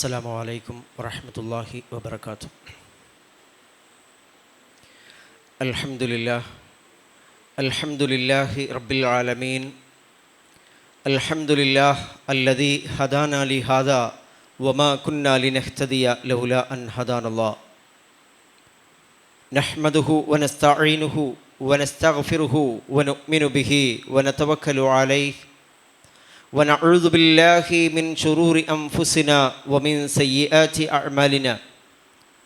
السلام عليكم ورحمة الله وبركاته. الحمد لله رب العالمين. الحمد لله الذي هدانا لهذا وما كنا لنهتدي لولا أن هدانا الله. نحمده ونستعينه ونستغفره ونؤمن به ونتوكل عليه ونعوذ بالله من شرور أنفسنا ومن سيئات أعمالنا.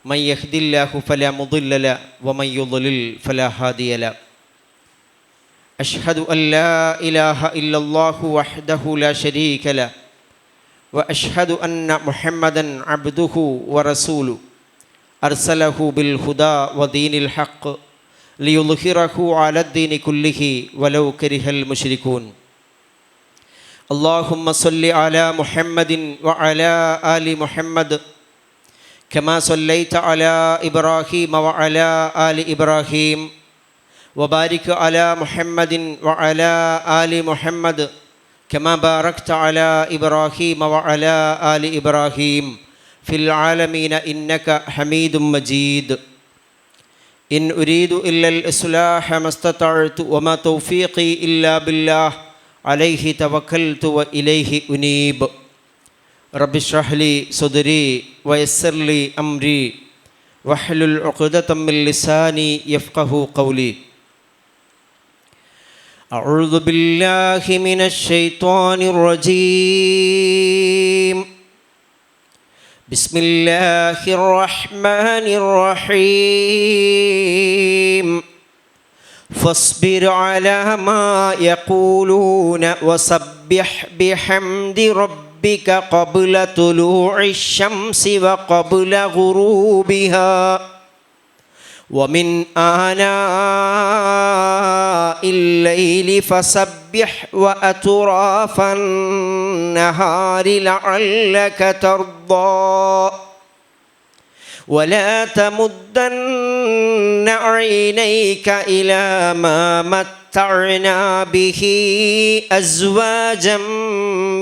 من يهد الله فلا مضل له ومن يضلل فلا هادي له. أشهد أن لا إله إلا الله وحده لا شريك له وأشهد أن محمدا عبده ورسوله أرسله بالهدى ودين الحق ليظهره على الدين كله ولو كره المشركون. اللهم صل على محمد وعلى آل محمد كما صليت على إبراهيم وعلى آل إبراهيم وبارك على محمد وعلى آل محمد كما باركت على إبراهيم وعلى آل إبراهيم في العالمين إنك حميد مجيد. إن أريد إلا الإصلاح ما استطعت وما توفيقي إلا بالله عليه توكلت وإليه أنيب. رب اشرح لي صدري ويسر لي أمري واحلل عقدة من لساني يفقه قولي. أعوذ بالله من الشيطان الرجيم. بسم الله الرحمن الرحيم. فاصبر على ما يقولون وسبح بحمد ربك قبل طلوع الشمس وقبل غروبها ومن آناء الليل فسبح وأطراف النهار لعلك ترضى. ولا تمدن عينيك إلى ما متعنا به أزواجا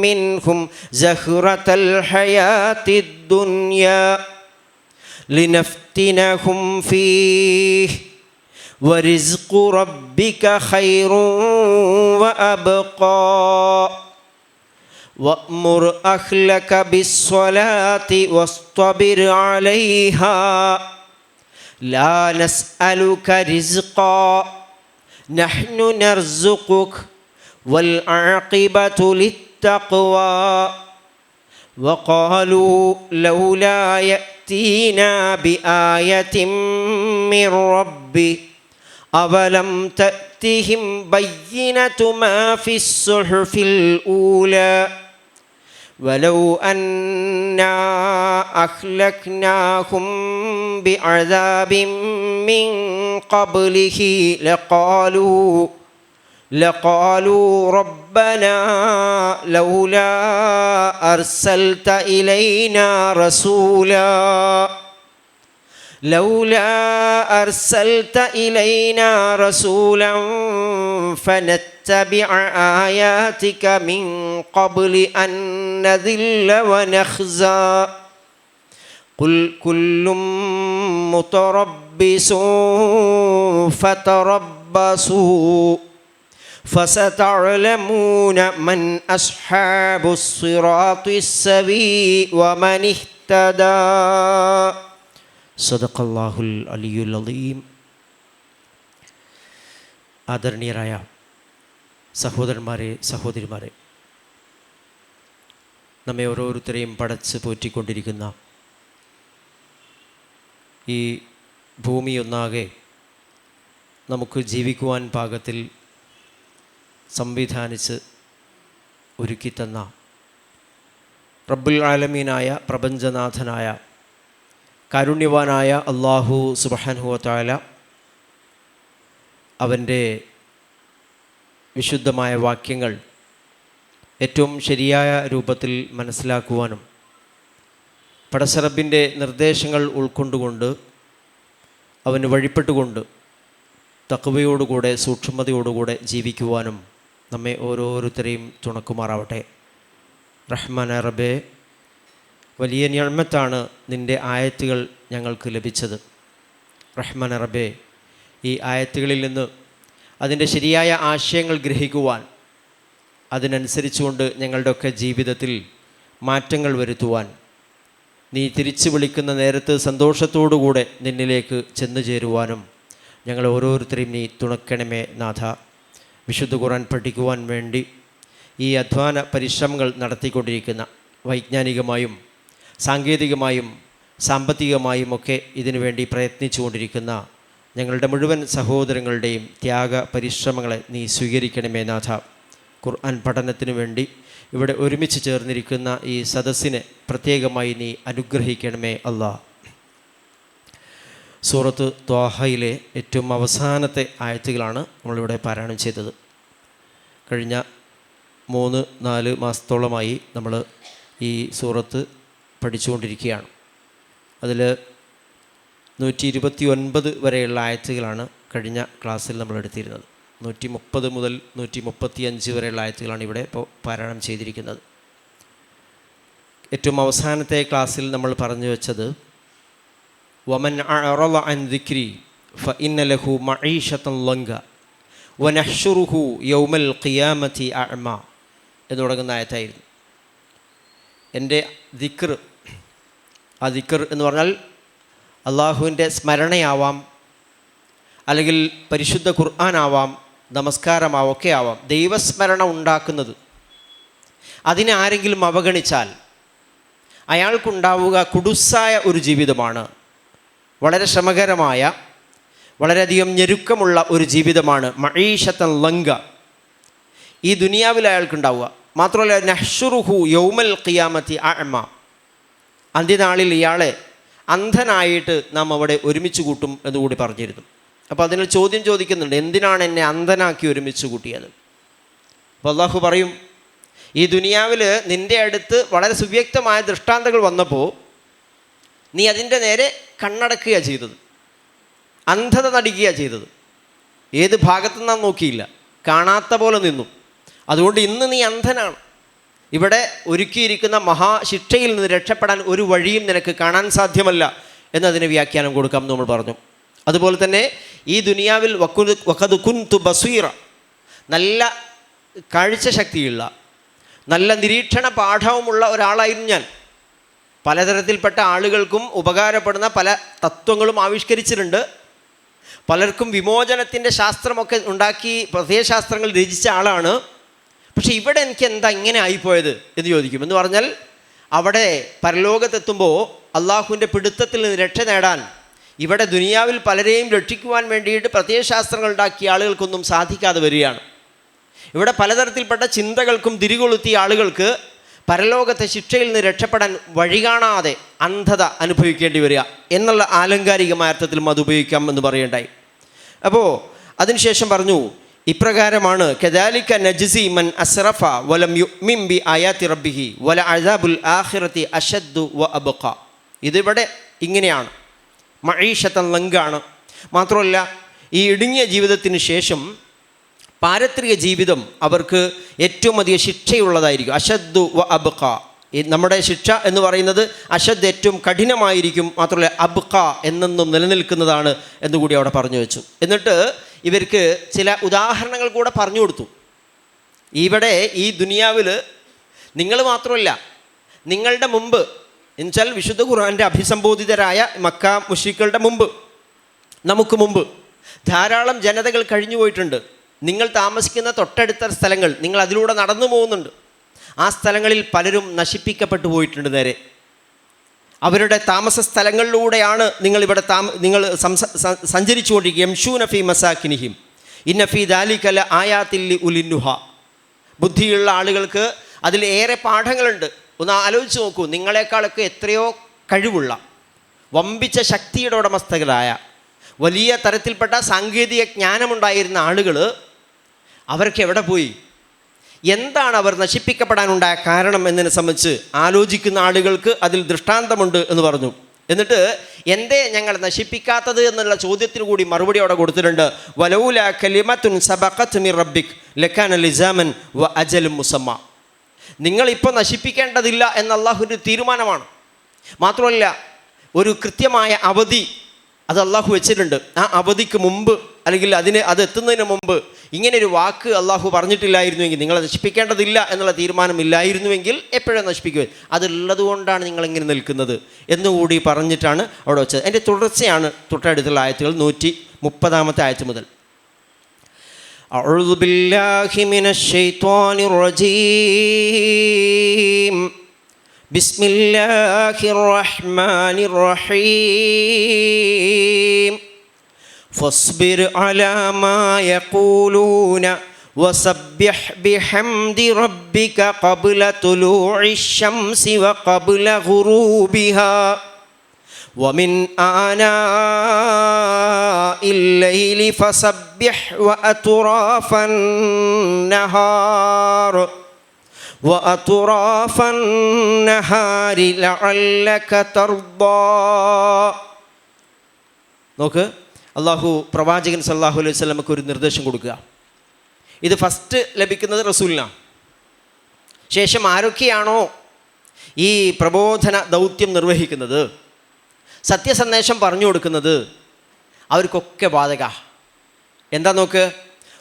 منهم زهرة الحياة الدنيا لنفتنهم فيه ورزق ربك خير وأبقى. وأمر أهلك بالصلاة واصطبر عليها لا نسألك رزقا نحن نرزقك والعاقبة للتقوى. وقالوا لولا يأتينا بآية من ربه أولم تأتهم بينة ما في الصحف الأولى ولو أنا أهلكناهم بعذاب من قبله لقالوا ربنا لولا أرسلت إلينا رسولا فنتبع آياتك من قبل أن نذل ونخزى. قل كل متربص فتربصوا فستعلمون من أصحاب الصراط السوي ومن اهتدى. صدق الله العلي العظيم. ആദരണീയരായ സഹോദരന്മാരെ, സഹോദരിമാരെ, നമ്മെ ഓരോരുത്തരെയും പടച്ച് പോറ്റിക്കൊണ്ടിരിക്കുന്ന ഈ ഭൂമിയൊന്നാകെ നമുക്ക് ജീവിക്കുവാൻ പാകത്തിൽ സംവിധാനിച്ച് ഒരുക്കിത്തന്ന റബ്ബുൽ ആലമീനായ പ്രപഞ്ചനാഥനായ കാരുണ്യവാനായ അല്ലാഹു സുബ്ഹാനഹു വ തആല അവൻ്റെ വിശുദ്ധമായ വാക്യങ്ങൾ ഏറ്റവും ശരിയായ രൂപത്തിൽ മനസ്സിലാക്കുവാനും പടച്ചറബിൻ്റെ നിർദ്ദേശങ്ങൾ ഉൾക്കൊണ്ടുകൊണ്ട് അവന് വഴിപ്പെട്ടുകൊണ്ട് തഖ്വയോടുകൂടെ സൂക്ഷ്മതയോടുകൂടെ ജീവിക്കുവാനും നമ്മെ ഓരോരുത്തരെയും തുണക്കുമാറാവട്ടെ. റഹ്മാൻ റബ്ബേ, വലിയ നിഅ്മത്താണ് നിൻ്റെ ആയത്തുകൾ ഞങ്ങൾക്ക് ലഭിച്ചത്. റഹ്മാൻ റബ്ബേ, ഈ ആയത്തുകളിൽ നിന്ന് അതിൻ്റെ ശരിയായ ആശയങ്ങൾ ഗ്രഹിക്കുവാൻ, അതിനനുസരിച്ചുകൊണ്ട് ഞങ്ങളുടെയൊക്കെ ജീവിതത്തിൽ മാറ്റങ്ങൾ വരുത്തുവാൻ, നീ തിരിച്ചു വിളിക്കുന്ന നേരത്ത് സന്തോഷത്തോടുകൂടെ നിന്നിലേക്ക് ചെന്നു ചേരുവാനും ഞങ്ങൾ ഓരോരുത്തരെയും നീ തുണക്കണമേ നാഥ. വിശുദ്ധ ഖുർആൻ പഠിക്കുവാൻ വേണ്ടി ഈ അധ്വാന പരിശ്രമങ്ങൾ നടത്തിക്കൊണ്ടിരിക്കുന്ന, വൈജ്ഞാനികമായും സാങ്കേതികമായും സാമ്പത്തികമായും ഒക്കെ ഇതിനു വേണ്ടി പ്രയത്നിച്ചുകൊണ്ടിരിക്കുന്ന ഞങ്ങളുടെ മുഴുവൻ സഹോദരങ്ങളുടെയും ത്യാഗ പരിശ്രമങ്ങളെ നീ സ്വീകരിക്കണമേ നാഥ. ഖുർആൻ പഠനത്തിനു വേണ്ടി ഇവിടെ ഒരുമിച്ച് ചേർന്നിരിക്കുന്ന ഈ സദസ്സിനെ പ്രത്യേകമായി നീ അനുഗ്രഹിക്കണമേ അല്ലാഹ്. സൂറത്ത് ത്വാഹയിലെ ഏറ്റവും അവസാനത്തെ ആയത്തുകളാണ് നമ്മളിവിടെ പാരായണം ചെയ്തത്. കഴിഞ്ഞ 3-4 മാസത്തോളമായി നമ്മൾ ഈ സൂറത്ത് പഠിച്ചുകൊണ്ടിരിക്കുകയാണ്. അതിൽ 129 വരെയുള്ള ആയത്തുകളാണ് കഴിഞ്ഞ ക്ലാസ്സിൽ നമ്മൾ എടുത്തിരുന്നത്. 130 മുതൽ 135 വരെയുള്ള ആയത്തുകളാണ് ഇവിടെ ഇപ്പോൾ പാരായണം ചെയ്തിരിക്കുന്നത്. ഏറ്റവും അവസാനത്തെ ക്ലാസ്സിൽ നമ്മൾ പറഞ്ഞു വെച്ചത് വമൻ അഅറള അൻ ദിക്രി ഫഇന്ന ലഹു മഈശതൻ ലംഗ വനഹ്ശുറുഹു യൗമൽ ഖിയാമത്തി അഅമ എന്ന് തുടങ്ങുന്ന ആയത്തായിരുന്നു. എൻ്റെ ദിക്ർ, ആ ദിക്ർ എന്ന് പറഞ്ഞാൽ അള്ളാഹുവിൻ്റെ സ്മരണയാവാം, അല്ലെങ്കിൽ പരിശുദ്ധ ഖുർആനാവാം, നമസ്കാരമാവാം, ഒക്കെ ആവാം. ദൈവസ്മരണ ഉണ്ടാക്കുന്നത് അതിനെ ആരെങ്കിലും അവഗണിച്ചാൽ അയാൾക്കുണ്ടാവുക കുടുസായ ഒരു ജീവിതമാണ്. വളരെ ശ്രമകരമായ, വളരെയധികം ഞെരുക്കമുള്ള ഒരു ജീവിതമാണ്. മഈശത്തൻ ലംഗ, ഈ ദുനിയാവിൽ അയാൾക്കുണ്ടാവുക. മാത്രമല്ല നഹ്ശുറുഹു യൗമൽ ഖിയാമത്തി അഅമ, അന്ത്യനാളിൽ ഇയാളെ അന്ധനായിട്ട് നാം അവിടെ ഒരുമിച്ച് കൂട്ടും എന്നുകൂടി പറഞ്ഞിരുന്നു. അപ്പോൾ അതിന് ചോദ്യം ചോദിക്കുന്നുണ്ട്, എന്തിനാണ് എന്നെ അന്ധനാക്കി ഒരുമിച്ച് കൂട്ടിയത്? അപ്പോൾ അള്ളാഹു പറയും, ഈ ദുനിയാവിൽ നിൻ്റെ അടുത്ത് വളരെ സുവ്യക്തമായ ദൃഷ്ടാന്തങ്ങൾ വന്നപ്പോൾ നീ അതിൻ്റെ നേരെ കണ്ണടക്കുകയാണ് ചെയ്തത്, അന്ധത നടിക്കുകയാണ് ചെയ്തത്. ഏത് ഭാഗത്തു നിന്നാ നോക്കിയില്ല, കാണാത്ത പോലെ നിന്നു. അതുകൊണ്ട് ഇന്ന് നീ അന്ധനാണ്. ഇവിടെ ഒരുക്കിയിരിക്കുന്ന മഹാശിക്ഷയിൽ നിന്ന് രക്ഷപ്പെടാൻ ഒരു വഴിയും നിനക്ക് കാണാൻ സാധ്യമല്ല എന്നതിന് വ്യാഖ്യാനം കൊടുക്കാം എന്ന് നമ്മൾ പറഞ്ഞു. അതുപോലെ തന്നെ ഈ ദുനിയാവിൽ വഖദ് കുന്തു ബസീറ, നല്ല കാഴ്ച ശക്തിയുള്ള, നല്ല നിരീക്ഷണ പാഠവുമുള്ള ഒരാളായിരുന്നു ഞാൻ. പലതരത്തിൽപ്പെട്ട ആളുകൾക്കും ഉപകാരപ്പെടുന്ന പല തത്വങ്ങളും ആവിഷ്കരിച്ചിട്ടുണ്ട്. പലർക്കും വിമോചനത്തിൻ്റെ ശാസ്ത്രമൊക്കെ ഉണ്ടാക്കി പ്രത്യയശാസ്ത്രങ്ങൾ രചിച്ച ആളാണ്. പക്ഷേ ഇവിടെ എനിക്ക് എന്താ ഇങ്ങനെ ആയിപ്പോയത് എന്ന് ചോദിക്കും. എന്ന് പറഞ്ഞാൽ അവിടെ പരലോകത്തെത്തുമ്പോൾ അള്ളാഹുവിൻ്റെ പിടുത്തത്തിൽ നിന്ന് രക്ഷ നേടാൻ ഇവിടെ ദുനിയാവിൽ പലരെയും രക്ഷിക്കുവാൻ വേണ്ടിയിട്ട് പ്രത്യയശാസ്ത്രങ്ങൾ ഉണ്ടാക്കിയ ആളുകൾക്കൊന്നും സാധിക്കാതെ വരികയാണ്. ഇവിടെ പലതരത്തിൽപ്പെട്ട ചിന്തകൾക്കും തിരികൊളുത്തിയ ആളുകൾക്ക് പരലോകത്തെ ശിക്ഷയിൽ നിന്ന് രക്ഷപ്പെടാൻ വഴി കാണാതെ അന്ധത അനുഭവിക്കേണ്ടി വരിക എന്നുള്ള ആലങ്കാരികമായ അർത്ഥത്തിലും അത് ഉപയോഗിക്കാം എന്ന് പറയേണ്ടായി. അപ്പോൾ അതിനുശേഷം പറഞ്ഞു, ഇപ്രകാരമാണ് കദാലിക നജ്സി മൻ അസ്റഫ വലം യുമിൻ ബി ആയാതി റബ്ബിഹി വല അസാബുൽ ആഖിറതി അശദ്ദു വ അബ്ഖ. ഇതിവിടെ ഇങ്ങനെയാണ്, മഈശത്തൻ ലംഗാണ്. മാത്രമല്ല ഈ ഇടുങ്ങിയ ജീവിതത്തിന് ശേഷം പാരത്രിക ജീവിതം അവർക്ക് ഏറ്റവും അധികം ശിക്ഷയുള്ളതായിരിക്കും. അശദ്ദു വ അബ്ഖ, നമ്മുടെ ശിക്ഷ എന്ന് പറയുന്നത് അശദ് ഏറ്റവും കഠിനമായിരിക്കും. മാത്രമല്ല അബ്ഖ എന്നെന്നും നിലനിൽക്കുന്നതാണ് എന്നുകൂടി അവിടെ പറഞ്ഞു വെച്ചു. എന്നിട്ട് ഇവർക്ക് ചില ഉദാഹരണങ്ങൾ കൂടെ പറഞ്ഞു കൊടുത്തു. ഇവിടെ ഈ ദുനിയാവിൽ നിങ്ങൾ മാത്രമല്ല, നിങ്ങളുടെ മുമ്പ് എന്നുവെച്ചാൽ വിശുദ്ധ ഖുർആൻ്റെ അഭിസംബോധിതരായ മക്ക മുശ്രിക്കുകളുടെ മുമ്പ്, നമുക്ക് മുമ്പ് ധാരാളം ജനതകൾ കഴിഞ്ഞു പോയിട്ടുണ്ട്. നിങ്ങൾ താമസിക്കുന്ന തൊട്ടടുത്ത സ്ഥലങ്ങൾ, നിങ്ങൾ അതിലൂടെ നടന്നു പോകുന്നുണ്ട്. ആ സ്ഥലങ്ങളിൽ പലരും നശിപ്പിക്കപ്പെട്ടു പോയിട്ടുണ്ട്. നേരെ അവരുടെ താമസ സ്ഥലങ്ങളിലൂടെയാണ് നിങ്ങളിവിടെ നിങ്ങൾ സഞ്ചരിച്ചുകൊണ്ടിരിക്കുക. യംശൂന ഫീ മസാകിനിഹിം ഇന്ന ഫീ ദാലിക ല ആയാതിൽ ലിഉലിന്നുഹ. ബുദ്ധിയുള്ള ആളുകൾക്ക് അതിൽ ഏറെ പാഠങ്ങളുണ്ട്. ഒന്ന് ആലോചിച്ച് നോക്കൂ, നിങ്ങളെക്കാളൊക്കെ എത്രയോ കഴിവുള്ള, വമ്പിച്ച ശക്തിയുടെ ഉടമസ്ഥകളായ, വലിയ തരത്തിൽപ്പെട്ട സാങ്കേതിക ജ്ഞാനമുണ്ടായിരുന്ന ആളുകൾ അവർക്ക് എവിടെ പോയി? എന്താണ് അവർ നശിപ്പിക്കപ്പെടാനുണ്ടായ കാരണം എന്നതിനെ സംബന്ധിച്ച് ആലോചിക്കുന്ന ആളുകൾക്ക് അതിൽ ദൃഷ്ടാന്തമുണ്ട് എന്ന് പറഞ്ഞു. എന്നിട്ട് എന്തേ ഞങ്ങൾ നശിപ്പിക്കാത്തത് എന്നുള്ള ചോദ്യത്തിന് കൂടി മറുപടി അവിടെ കൊടുത്തിട്ടുണ്ട്. വലൗല കലിമത്തുൻ സബഖത് മിർ റബ്ബിക് ലകാന ലിസാമൻ വ അജലും മുസമ്മ. നിങ്ങളിപ്പോൾ നശിപ്പിക്കേണ്ടതില്ല എന്ന അല്ലാഹുവിൻ്റെ തീരുമാനമാണ്. മാത്രമല്ല ഒരു കൃത്യമായ അവധി അത് അള്ളാഹു വെച്ചിട്ടുണ്ട്. ആ അവധിക്ക് മുമ്പ് അല്ലെങ്കിൽ അത് എത്തുന്നതിന് മുമ്പ് ഇങ്ങനെയൊരു വാക്ക് അള്ളാഹു പറഞ്ഞിട്ടില്ലായിരുന്നുവെങ്കിൽ, നിങ്ങളെ നശിപ്പിക്കേണ്ടതില്ല എന്നുള്ള തീരുമാനമില്ലായിരുന്നുവെങ്കിൽ എപ്പോഴും നശിപ്പിക്കുക. അതുള്ളത് കൊണ്ടാണ് നിങ്ങളിങ്ങനെ നിൽക്കുന്നത് എന്നുകൂടി പറഞ്ഞിട്ടാണ് അവിടെ വെച്ചത്. അതിൻ്റെ തുടർച്ചയാണ് തൊട്ടടുത്തുള്ള ആയത്തുകൾ 130 ആയത്ത് മുതൽ. അഊദു ബില്ലാഹി മിനശ് ശൈത്വാനിർ റജീം. ബിസ്മില്ലാഹിർ റഹ്മാനിർ റഹീം. ഫസ്ബിർ അലാ മാ യഖൂലൂന വസബ്ബിഹ് ബിഹംദി റബ്ബിക ഖബ്ല തുലൂഇശ് ശംസി വഖബ്ല ഗുറൂബിഹാ വമിൻ ആനാഇൽ ലൈലി ഫസബ്ബിഹ് വഅത്റാഫൻ നഹാർ വഅത്റാഫൻ നഹാരി ലഅല്ലക തർദാ. നോക്ക്, അള്ളാഹു പ്രവാചകൻ സല്ലല്ലാഹു അലൈഹി വസല്ലമക്ക് ഒരു നിർദ്ദേശം കൊടുക്കുക. ഇത് ഫസ്റ്റ് ലഭിക്കുന്നത് റസൂലിനാണ്. ശേഷം ആരൊക്കെയാണോ ഈ പ്രബോധന ദൗത്യം നിർവഹിക്കുന്നത്, സത്യസന്ദേശം പറഞ്ഞു കൊടുക്കുന്നത്, അവർക്കൊക്കെ ബാധക. എന്താ നോക്ക്,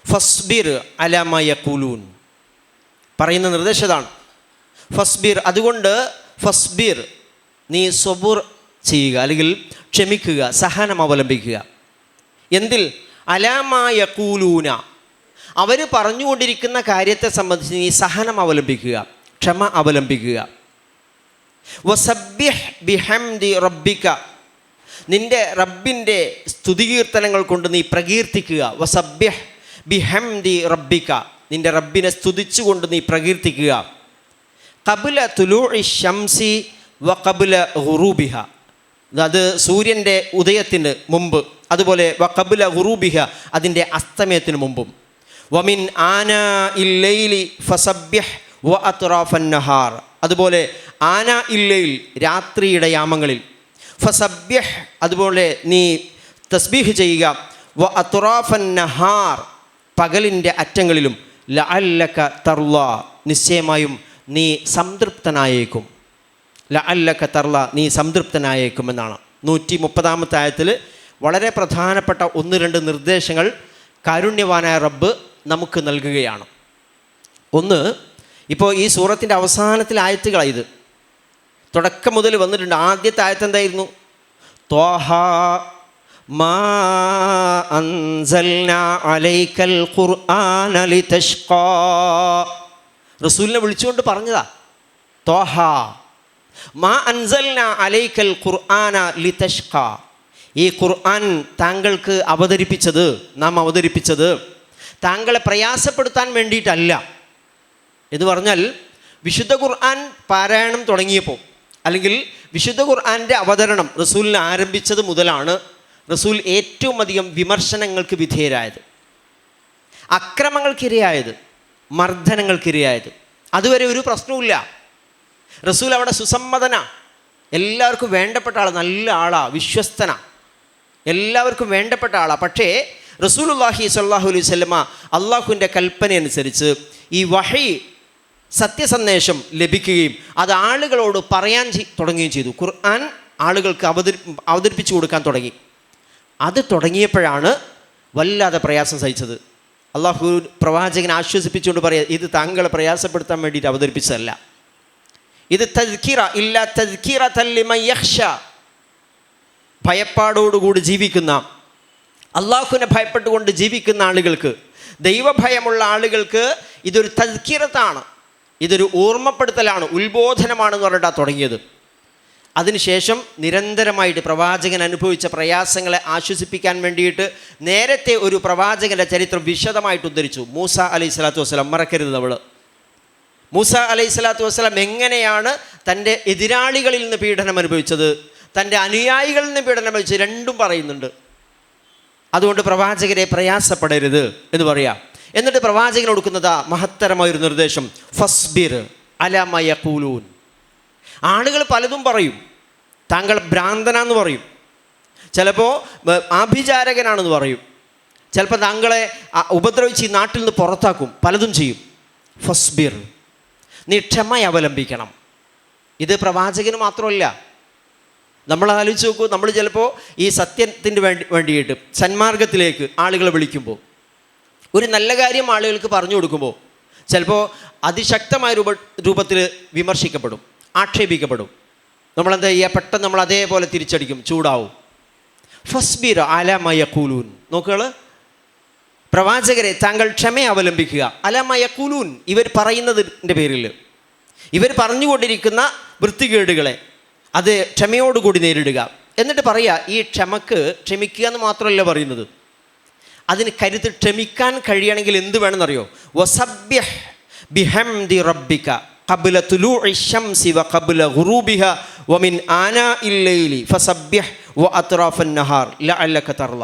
ഫസ്ബിർ അലാ മാ യഖൂലൂൻ. പറയുന്ന നിർദ്ദേശം ഇതാണ്, ഫസ്ബിർ. അതുകൊണ്ട് ഫസ്ബിർ, നീ സബൂർ ചെയ്യുക, അല്ലെങ്കിൽ ക്ഷമിക്കുക, സഹനം അവലംബിക്കുക. എന്തിൽ? അലാ മാ യഖൂലൂന, അവർ പറഞ്ഞുകൊണ്ടിരിക്കുന്ന കാര്യത്തെ സംബന്ധിച്ച് നീ സഹനം അവലംബിക്കുക, ക്ഷമ അവലംബിക്കുക. വസബ്ബിഹ് ബിഹംദി റബ്ബിക, നിൻ്റെ റബ്ബിൻ്റെ സ്തുതികീർത്തനങ്ങൾ കൊണ്ട് നീ പ്രകീർത്തിക്കുക. വസബ്ബിഹ് ബിഹംദി റബ്ബിക, നിൻ്റെ റബ്ബിനെ സ്തുതിച്ചുകൊണ്ട് നീ പ്രകീർത്തിക്കുക. ഖബ്ല തുലൂഇശ് ശംസി വഖബ്ല ഗുറൂബിഹ, അത് സൂര്യൻ്റെ ഉദയത്തിന് മുമ്പ്, അതുപോലെ വഖബ്ല ഗുറൂബിഹ, അതിൻ്റെ അസ്തമയത്തിന് മുമ്പും. വമിൻ ആനാഇൽ ലൈലി ഫസബ്ബിഹ് വഅത്റാഫൻ നഹാർ, അതുപോലെ ആനാഇൽ ലൈൽ, രാത്രിയുടെ യാമങ്ങളിൽ. ഫസബ്ബിഹ്, അതുപോലെ നീ തസ്ബീഹ് ചെയ്യുക. വഅത്റാഫൻ നഹാർ, പകലിൻ്റെ അറ്റങ്ങളിലും. ലഅല്ലക തർളാ, നിശ്ചയമായും നീ സംതൃപ്തനായേക്കും. ലഅല്ലക തർളാ, നീ സംതൃപ്തനായേക്കും എന്നാണ്. 130 ആയത്തിൽ വളരെ പ്രധാനപ്പെട്ട 1-2 നിർദ്ദേശങ്ങൾ കാരുണ്യവാനായ റബ്ബ് നമുക്ക് നൽകുകയാണ്. ഒന്ന്, ഇപ്പോൾ ഈ സൂറത്തിൻ്റെ അവസാനത്തിലെ ആയത്തുകളാണ് ഇത്. തുടക്കം മുതൽ വന്നിട്ടുണ്ട്. ആദ്യത്തെ ആയത്ത് എന്തായിരുന്നു? ത്വാഹ മാ അൻസൽനാ അലൈക്കൽ ഖുർആന ലിതഷ്ഖാ. റസൂലിനെ വിളിച്ചുകൊണ്ട് പറഞ്ഞതാ, ത്വാഹ മാ അൻസൽനാ അലൈക്കൽ ഖുർആന ലിതഷ്ഖാ. ഈ ഖുർആൻ താങ്കൾക്ക് അവതരിപ്പിച്ചത്, നാം അവതരിപ്പിച്ചത് താങ്കളെ പ്രയാസപ്പെടുത്താൻ വേണ്ടിയിട്ടല്ല. എന്ന് പറഞ്ഞാൽ വിശുദ്ധ ഖുർആൻ പാരായണം തുടങ്ങിയപ്പോൾ, അല്ലെങ്കിൽ വിശുദ്ധ ഖുർആൻ്റെ അവതരണം റസൂലിന് ആരംഭിച്ചത് മുതലാണ് റസൂൽ ഏറ്റവും അധികം വിമർശനങ്ങൾക്ക് വിധേയരായത്, അക്രമങ്ങൾക്കിരയായത്, മർദ്ദനങ്ങൾക്കിരയായത്. അതുവരെ ഒരു പ്രശ്നവുമില്ല. റസൂൽ അവിടെ സുസമ്മതന, എല്ലാവർക്കും വേണ്ടപ്പെട്ട ആളാണ്, നല്ല ആളാണ്, വിശ്വസ്തന, എല്ലാവർക്കും വേണ്ടപ്പെട്ട ആളാണ്. പക്ഷേ റസൂലുള്ളാഹി സ്വല്ലല്ലാഹു അലൈഹി വസല്ലമ അള്ളാഹുവിൻ്റെ കൽപ്പന അനുസരിച്ച് ഈ വഹി, സത്യസന്ദേശം ലഭിക്കുകയും അത് ആളുകളോട് പറയാൻ തുടങ്ങുകയും ചെയ്തു. ഖുർആൻ ആളുകൾക്ക് അവതരിപ്പിച്ചു കൊടുക്കാൻ തുടങ്ങി. അത് തുടങ്ങിയപ്പോഴാണ് വല്ലാതെ പ്രയാസം സഹിച്ചത്. അള്ളാഹു പ്രവാചകനെ ആശ്വസിപ്പിച്ചുകൊണ്ട് പറയുക, ഇത് താങ്കളെ പ്രയാസപ്പെടുത്താൻ വേണ്ടിയിട്ട് അവതരിപ്പിച്ചതല്ല, ഇത് തദ്കിറ ഇല്ല തദ്കിറതൻ ലിമൻ യഖ്ശ, ഭയപ്പാടോടുകൂടി ജീവിക്കുന്ന, അള്ളാഹുവിനെ ഭയപ്പെട്ടുകൊണ്ട് ജീവിക്കുന്ന ആളുകൾക്ക്, ദൈവഭയമുള്ള ആളുകൾക്ക് ഇതൊരു തദ്കിറത്താണ്, ഇതൊരു ഓർമ്മപ്പെടുത്തലാണ്, ഉത്ബോധനമാണെന്ന് പറഞ്ഞിട്ടാണ് തുടങ്ങിയത്. അതിനുശേഷം നിരന്തരമായിട്ട് പ്രവാചകൻ അനുഭവിച്ച പ്രയാസങ്ങളെ ആശ്വസിപ്പിക്കാൻ വേണ്ടിയിട്ട് നേരത്തെ ഒരു പ്രവാചകൻ്റെ ചരിത്രം വിശദമായിട്ട് ഉദ്ധരിച്ചു. മൂസ അലൈഹി സ്വലാത്തു വസ്സലാം, മറക്കരുത് നമ്മൾ. മൂസ അലൈഹി സ്വലാത്തു വസ്സലാം എങ്ങനെയാണ് തൻ്റെ എതിരാളികളിൽ നിന്ന് പീഡനം അനുഭവിച്ചത്, തൻ്റെ അനുയായികളിൽ നിന്ന് പീഡനം അനുഭവിച്ചത്, രണ്ടും പറയുന്നുണ്ട്. അതുകൊണ്ട് പ്രവാചകരെ പ്രയാസപ്പെടരുത് എന്ന് പറയാം. എന്നിട്ട് പ്രവാചകൻ കൊടുക്കുന്നതാ മഹത്തരമായൊരു നിർദ്ദേശം, ഫസ്ബിർ അലാ മാ യഖൂലൂൻ. ആളുകൾ പലതും പറയും, താങ്കൾ ഭ്രാന്തനാന്ന് പറയും, ചിലപ്പോൾ ആഭിചാരകനാണെന്ന് പറയും, ചിലപ്പോൾ താങ്കളെ ഉപദ്രവിച്ച് ഈ നാട്ടിൽ നിന്ന് പുറത്താക്കും, പലതും ചെയ്യും. ഫസ്ബിർ, നീ ക്ഷമ അവലംബിക്കണം. ഇത് പ്രവാചകന് മാത്രമല്ല, നമ്മൾ ആലോചിച്ച് നോക്കൂ, നമ്മൾ ചിലപ്പോൾ ഈ സത്യത്തിന് വേണ്ടിയിട്ട് സന്മാർഗത്തിലേക്ക് ആളുകളെ വിളിക്കുമ്പോൾ, ഒരു നല്ല കാര്യം ആളുകൾക്ക് പറഞ്ഞു കൊടുക്കുമ്പോൾ ചിലപ്പോൾ അതിശക്തമായ രൂപത്തിൽ വിമർശിക്കപ്പെടും, ആക്ഷേപിക്കപ്പെടും. നമ്മളെന്താ ചെയ്യുക? പെട്ടെന്ന് നമ്മൾ അതേപോലെ തിരിച്ചടിക്കും, ചൂടാവും. ഫസ്ബിർ അലാ മാ യഖൂലൂൻ. നോക്കുക, പ്രവാചകരെ താങ്കൾ ക്ഷമ അവലംബിക്കുക. അലാ മാ യഖൂലൂൻ, ഇവർ പറയുന്നതിൻ്റെ പേരിൽ, ഇവർ പറഞ്ഞുകൊണ്ടിരിക്കുന്ന വൃത്തികേടുകളെ അത് ക്ഷമയോടുകൂടി നേരിടുക. എന്നിട്ട് പറയുക, ഈ ക്ഷമിക്കുക എന്ന് മാത്രമല്ല പറയുന്നത്, അതിന് കരുത്ത് ക്ഷമിക്കാൻ കഴിയണമെങ്കിൽ എന്ത് വേണമെന്നറിയോ? വസബ്ബിഹ് ബിഹംദി റബ്ബിക ഖബ്ല തുലൂഇ ശംസി വഖബ്ല ഗുറൂബിഹ വമിൻ ആനാഇൽ ലൈലി ഫസബ്ബിഹ് വഅത്റാഫൻ നഹാർ ലഅല്ലക തർള.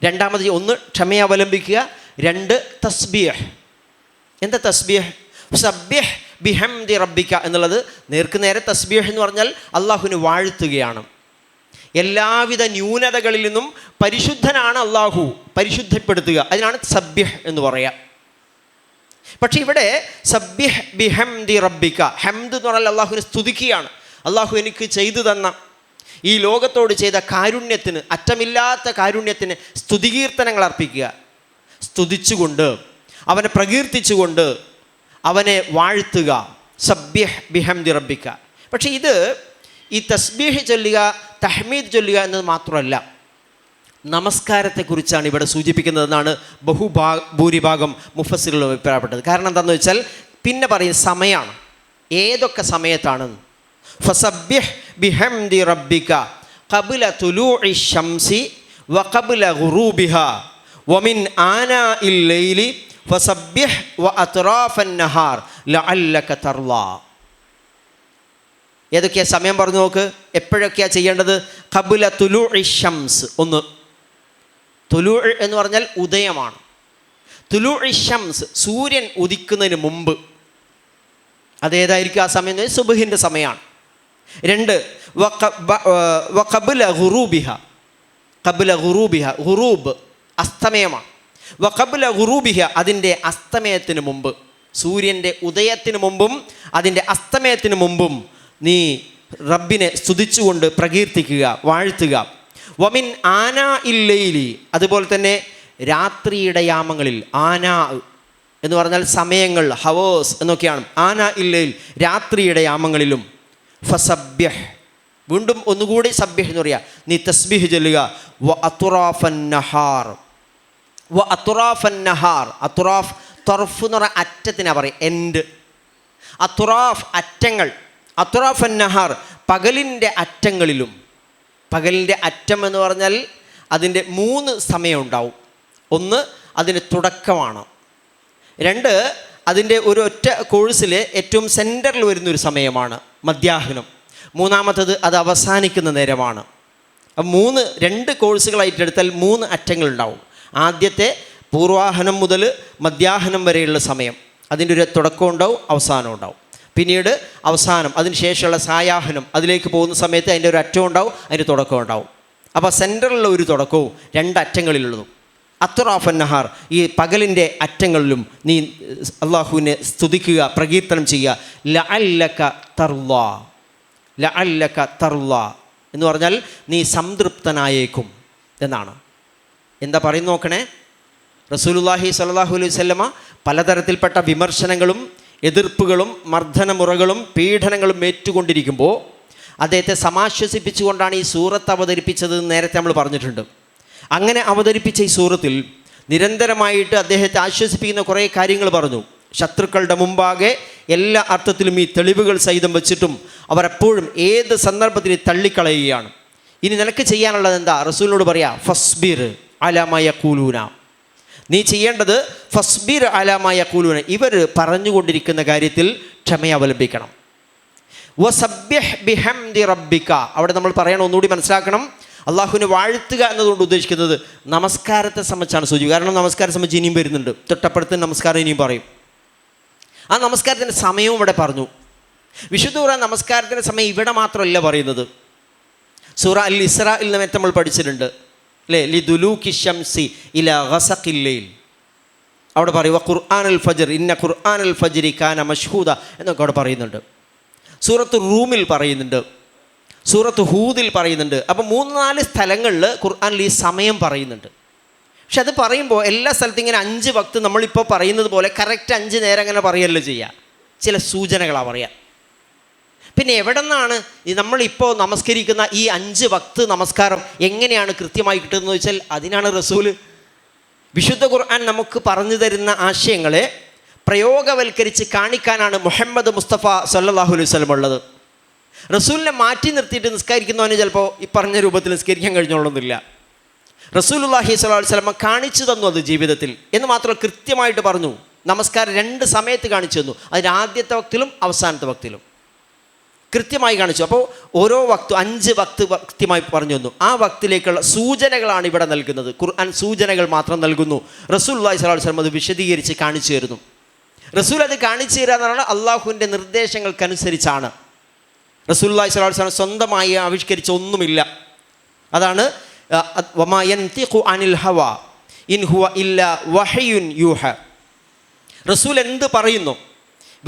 രണ്ടാമത്, ഒന്ന് ക്ഷമ അവലംബിക്കുക, രണ്ട് തസ്ബീഹ്. എന്താ തസ്ബീഹ്? സബ്ബിഹ് ബിഹംദി റബ്ബിക എന്നുള്ളത് നേർക്ക് നേരെ തസ്ബീഹ് എന്ന് പറഞ്ഞാൽ അള്ളാഹുവിനെ വാഴ്ത്തുകയാണ്. എല്ലാവിധ ന്യൂനതകളിൽ നിന്നും പരിശുദ്ധനാണ് അള്ളാഹു, പരിശുദ്ധപ്പെടുത്തുക, അതിനാണ് സബ്ബിഹ് എന്ന് പറയുക. പക്ഷേ ഇവിടെ സബ്ബിഹ് ബിഹംദി റബ്ബിക, ഹംദ് എന്ന് പറഞ്ഞാൽ അള്ളാഹുവിനെ സ്തുതിക്കുകയാണ്. അള്ളാഹു എനിക്ക് ചെയ്തു തന്ന ഈ ലോകത്തോട് ചെയ്ത കാരുണ്യത്തിന്, അറ്റമില്ലാത്ത കാരുണ്യത്തിന് സ്തുതികീർത്തനങ്ങൾ അർപ്പിക്കുക. സ്തുതിച്ചുകൊണ്ട്, അവനെ പ്രകീർത്തിച്ചുകൊണ്ട് അവനെ വാഴ്ത്തുക. സബ്ബിഹ് ബിഹംദി റബ്ബിക. പക്ഷേ ഇത് ഈ തസ്ബീഹ് ചൊല്ലുക, തഹ്മീദ് ചൊല്ലുക എന്നത് മാത്രമല്ല, നമസ്കാരത്തെക്കുറിച്ചാണ് ഇവിടെ സൂചിപ്പിക്കുന്നതെന്നാണ് ഭൂരിഭാഗം മുഫസ്സിറുകൾ അഭിപ്രായപ്പെട്ടത്. കാരണം എന്താണെന്ന് വെച്ചാൽ പിന്നെ പറയും സമയമാണ്, ഏതൊക്കെ സമയത്താണെന്ന്. ഫസബ്ബിഹ് ബിഹംദി റബ്ബിക ഖബ്ല തുലൂഇ ശംസി വഖബ്ല ഗുറൂബിഹ വമിൻ ആനാഇൽ ലൈലി ഫസബ്ബിഹ് വഅത്റാഫൻ നഹാർ ലഅല്ലക തർള. ഏതൊക്കെയാ സമയം പറഞ്ഞു നോക്ക്, എപ്പോഴൊക്കെയാണ് ചെയ്യേണ്ടത്? ഖബ്ല തുലൂഇ ശംസ്, ഒന്ന് തുലൂഇ എന്ന് പറഞ്ഞാൽ ഉദയമാണ്. തുലൂഇ ശംസ്, സൂര്യൻ ഉദിക്കുന്നതിന് മുമ്പ്. അതേതായിരിക്കും ആ സമയം? സുബ്ഹിൻ്റെ സമയമാണ്. രണ്ട്, വഖബ്ല ഗുറൂബിഹ, ഖബ്ല ഗുറൂബിഹ, ഗുറൂബ് അസ്തമയമാണ്. വഖബ്ല ഗുറൂബിഹ, അതിൻ്റെ അസ്തമയത്തിന് മുമ്പ്. സൂര്യൻ്റെ ഉദയത്തിന് മുമ്പും അതിൻ്റെ അസ്തമയത്തിന് മുമ്പും നീ റബ്ബിനെ സ്തുതിച്ചുകൊണ്ട് പ്രകീർത്തിക്കുക, വാഴ്ത്തുക. വമിൻ ആനാ ഇല്ലൈലി, അതുപോലെ തന്നെ രാത്രിയുടെ യാമങ്ങളിൽ. ആനാ എന്ന് പറഞ്ഞാൽ സമയങ്ങൾ, ഹവേഴ്സ് എന്നൊക്കെയാണ്. ആനാ ഇല്ലൈൽ, രാത്രിയുടെ യാമങ്ങളിലും. ഫസബ്ബിഹ്, വീണ്ടും ഒന്നുകൂടി സബ്ബിഹ് എന്ന് പറയുക, നീ തസ്ബീഹ് ചൊല്ലുക. വ അത്റാഫൻ നഹാർ, വ അത്റാഫൻ നഹാർ. അത്റാഫ്, തൊർഫ് എന്ന് പറഞ്ഞാൽ അറ്റത്തിനാ പറയും, എൻഡ്. അത്റാഫ് അറ്റങ്ങൾ. അത്റാഫൻ നഹാർ, പകലിൻ്റെ അറ്റങ്ങളിലും. പകലിൻ്റെ അറ്റം എന്ന് പറഞ്ഞാൽ അതിൻ്റെ 3 സമയം ഉണ്ടാവും. ഒന്ന് അതിൻ്റെ തുടക്കമാണ്. രണ്ട്, അതിൻ്റെ ഒരു ഒറ്റ കോഴ്സിൽ ഏറ്റവും സെൻറ്ററിൽ വരുന്നൊരു സമയമാണ് മധ്യാഹ്നം. മൂന്നാമത്തത് അത് അവസാനിക്കുന്ന നേരമാണ്. 2 കോഴ്സുകളായിട്ട് എടുത്താൽ 3 അറ്റങ്ങളുണ്ടാവും. ആദ്യത്തെ പൂർവാഹനം മുതൽ മധ്യാഹ്നം വരെയുള്ള സമയം, അതിൻ്റെ ഒരു തുടക്കം ഉണ്ടാവും, അവസാനം ഉണ്ടാവും. പിന്നീട് അവസാനം, അതിന് ശേഷമുള്ള സായാഹനം, അതിലേക്ക് പോകുന്ന സമയത്ത് അതിൻ്റെ ഒരു അറ്റം ഉണ്ടാവും, അതിൻ്റെ തുടക്കം ഉണ്ടാവും. അപ്പോൾ സെൻറ്ററിലുള്ള ഒരു തുടക്കവും 2 അറ്റങ്ങളിലുള്ളതും. അത്റാഫൻ നഹാർ, ഈ പകലിൻ്റെ അറ്റങ്ങളിലും നീ അള്ളാഹുവിനെ സ്തുതിക്കുക, പ്രകീർത്തനം ചെയ്യുക. ലഅല്ലക തർള, ലഅല്ലക തർള എന്ന് പറഞ്ഞാൽ നീ സംതൃപ്തനായേക്കും എന്നാണ്. എന്താ പറയുന്നത് നോക്കണേ. റസൂലുള്ളാഹി സ്വല്ലല്ലാഹു അലൈഹി വസല്ലമ പലതരത്തിൽപ്പെട്ട വിമർശനങ്ങളും എതിർപ്പുകളും മർദ്ദനമുറകളും പീഡനങ്ങളും ഏറ്റുകൊണ്ടിരിക്കുമ്പോൾ അദ്ദേഹത്തെ സമാശ്വസിപ്പിച്ചുകൊണ്ടാണ് ഈ സൂറത്ത് അവതരിപ്പിച്ചത്. നേരത്തെ നമ്മൾ പറഞ്ഞിട്ടുണ്ട്. അങ്ങനെ അവതരിപ്പിച്ച ഈ സൂറത്തിൽ നിരന്തരമായിട്ട് അദ്ദേഹത്തെ ആശ്വസിപ്പിക്കുന്ന കുറേ കാര്യങ്ങൾ പറഞ്ഞു. ശത്രുക്കളുടെ മുമ്പാകെ എല്ലാ അർത്ഥത്തിലും ഈ തെളിവുകൾ സഹിതം വെച്ചിട്ടും അവർ എപ്പോഴും ഏത് സന്ദർഭത്തിൽ തള്ളിക്കളയുകയാണ്. ഇനി നിനക്ക് ചെയ്യാനുള്ളത് എന്താ? റസൂലിനോട് പറയാ, ഫസ്ബിർ അലാ മാ യഖൂലൂന. നീ ചെയ്യേണ്ടത് ഫസ്ബിർ അലാ മാ യഖൂലൂന, ഇവർ പറഞ്ഞുകൊണ്ടിരിക്കുന്ന കാര്യത്തിൽ ക്ഷമ അവലംബിക്കണം. വസബ്ബിഹ് ബിഹംദി റബ്ബിക, അവിടെ നമ്മൾ പറയണം, ഒന്നുകൂടി മനസ്സിലാക്കണം. അള്ളാഹുവിനെ വാഴ്ത്തുക എന്നതുകൊണ്ട് ഉദ്ദേശിക്കുന്നത് നമസ്കാരത്തെ സംബന്ധിച്ചാണ് സൂചിപ്പിക്കുക. കാരണം നമസ്കാരം സംബന്ധിച്ച് ഇനിയും വരുന്നുണ്ട്, തൊട്ടപ്പുറത്ത് നമസ്കാരം ഇനിയും പറയും. ആ നമസ്കാരത്തിൻ്റെ സമയവും ഇവിടെ പറഞ്ഞു. വിശുദ്ധ ഖുർആൻ നമസ്കാരത്തിൻ്റെ സമയം ഇവിടെ മാത്രമല്ല പറയുന്നത്. സൂറ അൽ ഇസ്രായിൽ നേരത്തെ നമ്മൾ പഠിച്ചിട്ടുണ്ട് അല്ലേ? ലിദുലൂകി ശംസി ഇലാ ഗസഖിൽ ലൈൽ, അവിടെ പറയും ഖുർആനുൽ ഫജ്ർ ഇന്ന ഖുർആനുൽ ഫജ്രി കാന മശ്ഹൂദ എന്നൊക്കെ അവിടെ പറയുന്നുണ്ട്. സൂറത്ത് റൂമിൽ പറയുന്നുണ്ട്. സൂറത്ത് ഹൂദിൽ പറയുന്നുണ്ട്. അപ്പോൾ 3-4 സ്ഥലങ്ങളിൽ ഖുർആനിൽ ഈ സമയം പറയുന്നുണ്ട്. പക്ഷെ അത് പറയുമ്പോൾ എല്ലാ സ്ഥലത്തും ഇങ്ങനെ 5 വക്ത് നമ്മളിപ്പോൾ പറയുന്നത് പോലെ കറക്റ്റ് 5 നേരം അങ്ങനെ പറയല്ലോ ചെയ്യുക. ചില സൂചനകളാണ് പറയുക. പിന്നെ എവിടെ നിന്നാണ് നമ്മളിപ്പോൾ നമസ്കരിക്കുന്ന ഈ 5 വക്ത് നമസ്കാരം എങ്ങനെയാണ് കൃത്യമായി കിട്ടുന്നതെന്ന് വെച്ചാൽ അതിനാണ് റസൂല് വിശുദ്ധ ഖുർആൻ നമുക്ക് പറഞ്ഞു തരുന്ന ആശയങ്ങളെ പ്രയോഗവൽക്കരിച്ച് കാണിക്കാനാണ് മുഹമ്മദ് മുസ്തഫ സല്ലല്ലാഹു അലൈഹി വസല്ലം ഉള്ളത്. റസൂലിനെ മാറ്റി നിർത്തിയിട്ട് നിസ്കരിക്കുന്നവന് ചിലപ്പോൾ ഈ പറഞ്ഞ രൂപത്തിൽ നിസ്കരിക്കാൻ കഴിഞ്ഞോളൊന്നുമില്ല. റസൂലുള്ളാഹി സ്വല്ലല്ലാഹു അലൈഹി വസല്ലം കാണിച്ചു തന്നു അത് ജീവിതത്തിൽ എന്ന് മാത്രമല്ല, കൃത്യമായിട്ട് പറഞ്ഞു. നമസ്കാരം 2 സമയത്ത് കാണിച്ചു തന്നു. അതിന് ആദ്യത്തെ വക്തിലും അവസാനത്തെ വക്തിലും കൃത്യമായി കാണിച്ചു. അപ്പോൾ ഓരോ വക്തും 5 വക്ത് കൃത്യമായി പറഞ്ഞു തന്നു. ആ വക്തിലേക്കുള്ള സൂചനകളാണ് ഇവിടെ നൽകുന്നത്. ഖുർആൻ സൂചനകൾ മാത്രം നൽകുന്നു. റസൂലുള്ളാഹി സ്വല്ലല്ലാഹു അലൈഹി വസല്ലം അത് വിശദീകരിച്ച് കാണിച്ചു തരുന്നു. റസൂൽ അത് കാണിച്ചു തരിക എന്ന് പറഞ്ഞാൽ അള്ളാഹുവിൻ്റെ നിർദ്ദേശങ്ങൾക്കനുസരിച്ചാണ്. റസൂലുള്ളാഹി സ്വല്ലല്ലാഹു അലൈഹി വസല്ലം സ്വന്തമായി ആവിഷ്കരിച്ച ഒന്നുമില്ല. അതാണ് വമാ യൻതിഖു അനിൽ ഹവാ ഇൻ ഹുവ ഇല്ലാ വഹയുൻ യൂഹ. റസൂൽ എന്ത് പറയുന്നു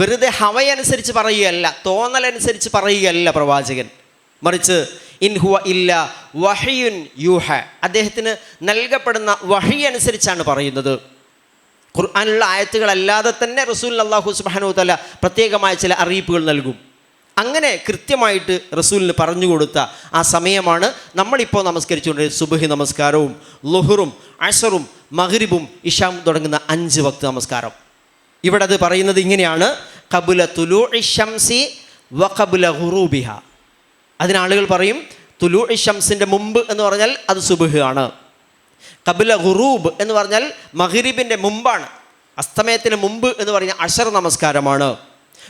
വെറുതെ ഹവയനുസരിച്ച് പറയുകയല്ല, തോന്നലനുസരിച്ച് പറയുകയല്ല പ്രവാചകൻ. മറിച്ച് ഇൻ ഹുവ ഇല്ലാ വഹയുൻ യൂഹ, അദ്ദേഹത്തിന് നൽകപ്പെടുന്ന വഹി അനുസരിച്ചാണ് പറയുന്നത്. ഖുർആനിലുള്ള ആയത്തുകളല്ലാതെ തന്നെ റസൂലിന് അല്ലാഹു സുബ്ഹാനഹു വ തആല പ്രത്യേകമായ ചില അറിയിപ്പുകൾ നൽകും. അങ്ങനെ കൃത്യമായിട്ട് റസൂലിന് പറഞ്ഞു കൊടുത്ത ആ സമയമാണ് നമ്മളിപ്പോൾ നമസ്കരിച്ചുകൊണ്ട് സുബ്ഹി നമസ്കാരവും ളുഹറും അസറും മഗ്രിബും ഇശാം തുടങ്ങുന്ന 5 വക്ത് നമസ്കാരം. ഇവിടെ അത് പറയുന്നത് ഇങ്ങനെയാണ്: ഖബ്ല തുലൂഇ ശംസി വ ഖബ്ല ഖുറൂബിഹ. അതിനാളുകൾ പറയും തുലൂഇ ശംസിൻ്റെ മുമ്പ് എന്ന് പറഞ്ഞാൽ അത് സുബ്ഹ് ആണ്. ഖബ്ല ഖുറൂബ് എന്ന് പറഞ്ഞാൽ മഗ്രിബിൻ്റെ മുമ്പാണ്. അസ്തമയത്തിന് മുമ്പ് എന്ന് പറഞ്ഞാൽ അശർ നമസ്കാരമാണ്.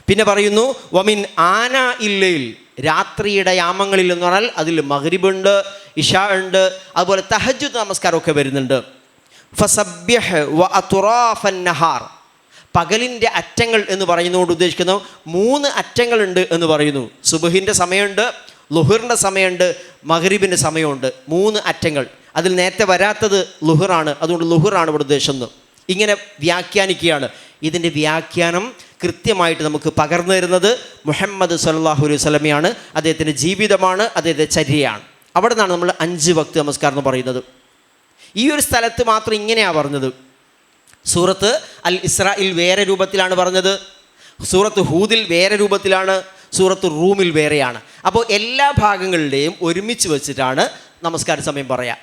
പിന്നെ പറയുന്നു വമിൻ ആന ഇല്ലയിൽ, രാത്രിയുടെ യാമങ്ങളിൽ എന്ന് പറഞ്ഞാൽ അതിൽ മഗ്രിബുണ്ട്, ഇശാ ഉണ്ട്, അതുപോലെ തഹജ്ജുദ് നമസ്കാരമൊക്കെ വരുന്നുണ്ട്. ഫസബ്ബിഹ് വ അത്റാഫൻ നഹാർ, പകലിൻ്റെ അറ്റങ്ങൾ എന്ന് പറയുന്നതുകൊണ്ട് ഉദ്ദേശിക്കുന്നു 3 അറ്റങ്ങളുണ്ട് എന്ന് പറയുന്നു. സുബ്ഹിൻ്റെ സമയമുണ്ട്, ളുഹറിൻ്റെ സമയമുണ്ട്, മഗ്രിബിൻ്റെ സമയമുണ്ട്. 3 അറ്റങ്ങൾ. അതിൽ നേരത്തെ വരാത്തത് ളുഹറാണ്, അതുകൊണ്ട് ളുഹറാണ് ഇവിടെ ഉദ്ദേശിക്കുന്നത്. ഇങ്ങനെ വ്യാഖ്യാനിക്കുകയാണ്. ഇതിൻ്റെ വ്യാഖ്യാനം കൃത്യമായിട്ട് നമുക്ക് പകർന്നു തരുന്നത് മുഹമ്മദ് സല്ലല്ലാഹു അലൈഹി വസല്ലമയാണ്. അദ്ദേഹത്തിൻ്റെ ജീവിതമാണ്, അദ്ദേഹത്തിൻ്റെ ചര്യയാണ്. അവിടെ നിന്നാണ് നമ്മൾ 5 വക്ത് നമസ്കാരം എന്ന് പറയുന്നത്. ഈ ഒരു സ്ഥലത്ത് മാത്രം ഇങ്ങനെയാണ് പറഞ്ഞത്. സൂറത്ത് അൽ ഇസ്രായിൽ വേറെ രൂപത്തിലാണ് പറഞ്ഞത്, സൂറത്ത് ഹൂദിൽ വേറെ രൂപത്തിലാണ്, സൂറത്ത് റൂമിൽ വേറെയാണ്. അപ്പോൾ എല്ലാ ഭാഗങ്ങളുടെയും ഒരുമിച്ച് വെച്ചിട്ടാണ് നമസ്കാര സമയം പറയാം.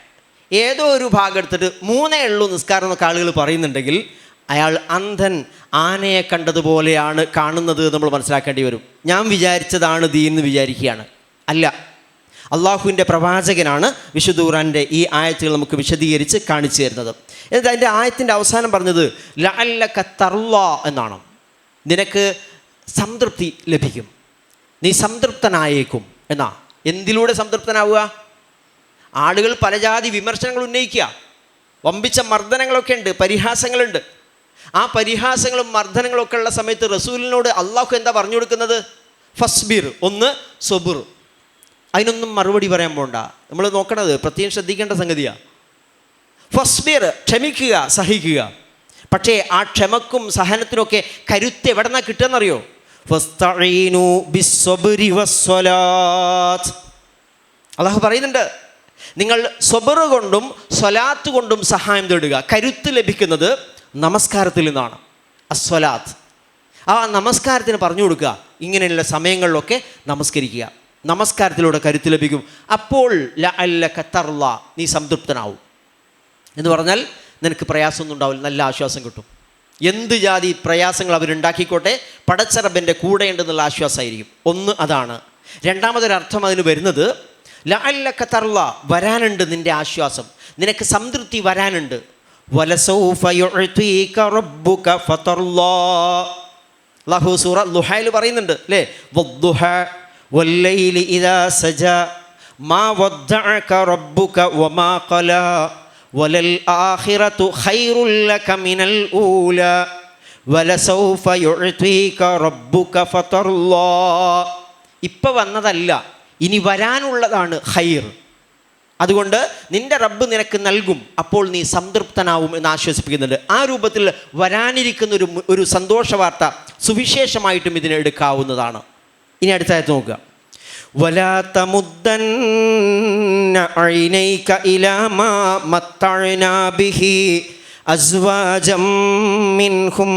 ഏതോ ഒരു ഭാഗം എടുത്തിട്ട് 3 ഉള്ളൂ നിസ്കാരം എന്നൊക്കെ ആളുകൾ പറയുന്നുണ്ടെങ്കിൽ അയാൾ അന്ധൻ ആനയെ കണ്ടതുപോലെയാണ് കാണുന്നത് നമ്മൾ മനസ്സിലാക്കേണ്ടി വരും. ഞാൻ വിചാരിച്ചതാണ് ദീൻ എന്ന് വിചാരിക്കുകയാണ്. അല്ല, അള്ളാഹുവിൻ്റെ പ്രവാചകനാണ് വിശുദ്ധ ഖുർആൻ്റെ ഈ ആയത്തുകൾ നമുക്ക് വിശദീകരിച്ച് കാണിച്ചു തരുന്നത്. എന്നിട്ട് അതിൻ്റെ ആയത്തിൻ്റെ അവസാനം പറഞ്ഞത് ലഅല്ലക തർളാ എന്നാണ്. നിനക്ക് സംതൃപ്തി ലഭിക്കും, നീ സംതൃപ്തനായേക്കും എന്നാ. എന്തിലൂടെ സംതൃപ്തനാവുക? ആളുകൾ പല ജാതി വിമർശനങ്ങൾ ഉന്നയിക്കുക, വമ്പിച്ച മർദ്ദനങ്ങളൊക്കെ ഉണ്ട്, പരിഹാസങ്ങളുണ്ട്. ആ പരിഹാസങ്ങളും മർദ്ദനങ്ങളൊക്കെ ഉള്ള സമയത്ത് റസൂലിനോട് അള്ളാഹു എന്താ പറഞ്ഞു കൊടുക്കുന്നത്? ഫസ്ബിർ, ഒന്ന് സബുർ. അതിനൊന്നും മറുപടി പറയാൻ പോണ്ട. നമ്മൾ നോക്കണത് പ്രത്യേകം ശ്രദ്ധിക്കേണ്ട സംഗതിയാണ്. ഫസ്ബിർ, ക്ഷമിക്കുക, സഹിക്കുക. പക്ഷേ ആ ക്ഷമക്കും സഹനത്തിനൊക്കെ കരുത്ത് എവിടെ നിന്നാണ് കിട്ടുകയെന്നറിയോ? ഫസ്തഈനു ബിസ്സബ്രി വസ്സലാത്ത്. അള്ളാഹു പറയുന്നുണ്ട്, നിങ്ങൾ സബർ കൊണ്ടും സ്വലാത്ത് കൊണ്ടും സഹായം തേടുക. കരുത്ത് ലഭിക്കുന്നത് നമസ്കാരത്തിൽ നിന്നാണ്. അസ്വലാത്ത്, ആ നമസ്കാരത്തിന് പറഞ്ഞു കൊടുക്കുക. ഇങ്ങനെയുള്ള സമയങ്ങളിലൊക്കെ നമസ്കരിക്കുക, നമസ്കാരത്തിലൂടെ കരുത്ത് ലഭിക്കും. അപ്പോൾ ലഅല്ലക തർളാ, നീ സംതൃപ്തനാവും എന്ന് പറഞ്ഞാൽ നിനക്ക് പ്രയാസമൊന്നും ഉണ്ടാവില്ല, നല്ല ആശ്വാസം കിട്ടും. എന്ത് ജാതി പ്രയാസങ്ങൾ അവരുണ്ടാക്കിക്കോട്ടെ, പടച്ച റബ്ബിൻ്റെ കൂടെ ഉണ്ടെന്നുള്ള ആശ്വാസമായിരിക്കും. ഒന്ന് അതാണ്. രണ്ടാമതൊരർത്ഥം അതിന് വരുന്നത് ലഅല്ലക തർളാ, വരാനുണ്ട് നിൻ്റെ ആശ്വാസം, നിനക്ക് സംതൃപ്തി വരാനുണ്ട്. വലസൗഫ യുഅ്തീക റബ്ബുക ഫതർളാ. അല്ലാഹു സൂറ ളുഹയിൽ പറയുന്നുണ്ട് അല്ലേ, വദ്ദുഹ വല്ലൈലി ഇദാ സജാ മാ വദ്ദഅക റബ്ബുക വമാ ഖലാ വലൽ ആഖിറതു ഖൈറുൽ ലക മിനൽ ഊലാ വലസൗഫ യുഅ്തീക റബ്ബുക ഫതർളാ. ഇപ്പം വന്നതല്ല, ഇനി വരാനുള്ളതാണ് ഖൈർ. അതുകൊണ്ട് നിൻ്റെ റബ്ബ് നിനക്ക് നൽകും, അപ്പോൾ നീ സംതൃപ്തനാവും എന്ന് ആശ്വസിപ്പിക്കുന്നുണ്ട്. ആ രൂപത്തിൽ വരാനിരിക്കുന്ന ഒരു സന്തോഷ വാർത്ത സുവിശേഷമായിട്ടും ഇതിനെ എടുക്കാവുന്നതാണ്. ഇനി അടുത്തായിട്ട് നോക്കുക. വലാ തമുദ്ദന്ന ഐനൈക ഇലാ മാ മത്തഅനാ ബിഹി അസ്വാജം മിൻഹും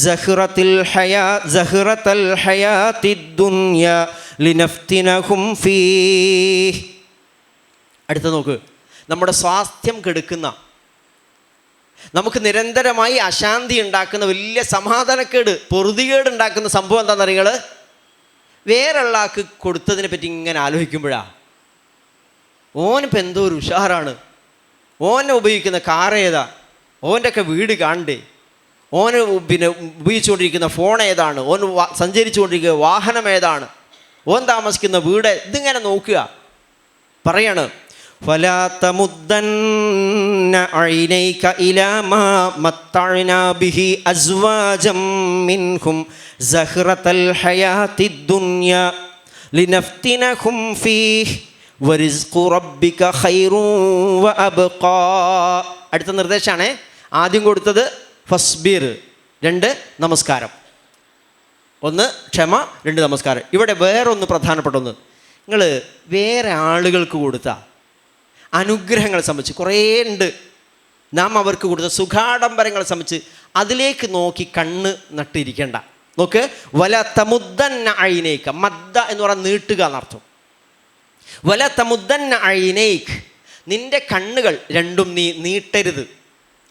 സഹ്റത്തൽ ഹയാത്തിദ് ദുനിയ ലിനഫ്തിനഹും ഫീഹ്. അടുത്ത നോക്ക്, നമ്മുടെ സ്വാസ്ഥ്യം കെടുക്കുന്ന, നമുക്ക് നിരന്തരമായി അശാന്തി ഉണ്ടാക്കുന്ന, വലിയ സമാധാനക്കേട്, പൊറുതികേട് ഉണ്ടാക്കുന്ന സംഭവം എന്താണെന്നറിയുക? വേറൊരാൾക്ക് കൊടുത്തതിനെ പറ്റി ഇങ്ങനെ ആലോചിക്കുമ്പോഴാണ്. ഓനിപ്പോൾ എന്തോ ഒരു ഉഷാറാണ്, ഓനെ ഉപയോഗിക്കുന്ന കാർ ഏതാ, ഓൻ്റെ ഒക്കെ വീട് കാണണ്ടേ, ഓന് ഉപയോഗിച്ചുകൊണ്ടിരിക്കുന്ന ഫോൺ ഏതാണ്, ഓൻ സഞ്ചരിച്ചുകൊണ്ടിരിക്കുന്ന വാഹനം ഏതാണ്, ഓൻ താമസിക്കുന്ന വീട്, ഇതിങ്ങനെ നോക്കുക. പറയാണ് ഫലാ തമുദ്ദന്ന ഐനൈക ഇലാ മാ മത്തഅനാ ബിഹി അസ്വാജം മിൻഹും സഹ്റത്തൽ ഹയാത്തിദ് ദുനിയ ലിനഫ്തിനഹും ഫീഹ് വറിസ്ഖു റബ്ബിക ഖൈറുൻ വഅബ്ഖാ. അടുത്ത നിർദ്ദേശമാണ്. ആദ്യം കൊടുത്തത് ഫസ്ബിർ, 2 നമസ്കാരം, 1 ക്ഷമ, 2 നമസ്കാരം. ഇവിടെ വേറൊന്ന് പ്രധാനപ്പെട്ട ഒന്ന്, നിങ്ങൾ വേറെ ആളുകൾക്ക് കൊടുത്ത അനുഗ്രഹങ്ങളെ സംബന്ധിച്ച് കുറേ ഉണ്ട്. നാം അവർക്ക് കൊടുത്ത സുഖാഡംബരങ്ങളെ സംബന്ധിച്ച് അതിലേക്ക് നോക്കി കണ്ണ് നട്ടിരിക്കേണ്ട. നോക്ക്, വല തമുദ്ദന്ന ഐനൈക, മദ്ദ എന്ന് പറഞ്ഞാൽ നീട്ടുക എന്നർത്ഥം. വല തമുദ്ദന്ന ഐനൈക, നിൻ്റെ കണ്ണുകൾ രണ്ടും നീ നീട്ടരുത്,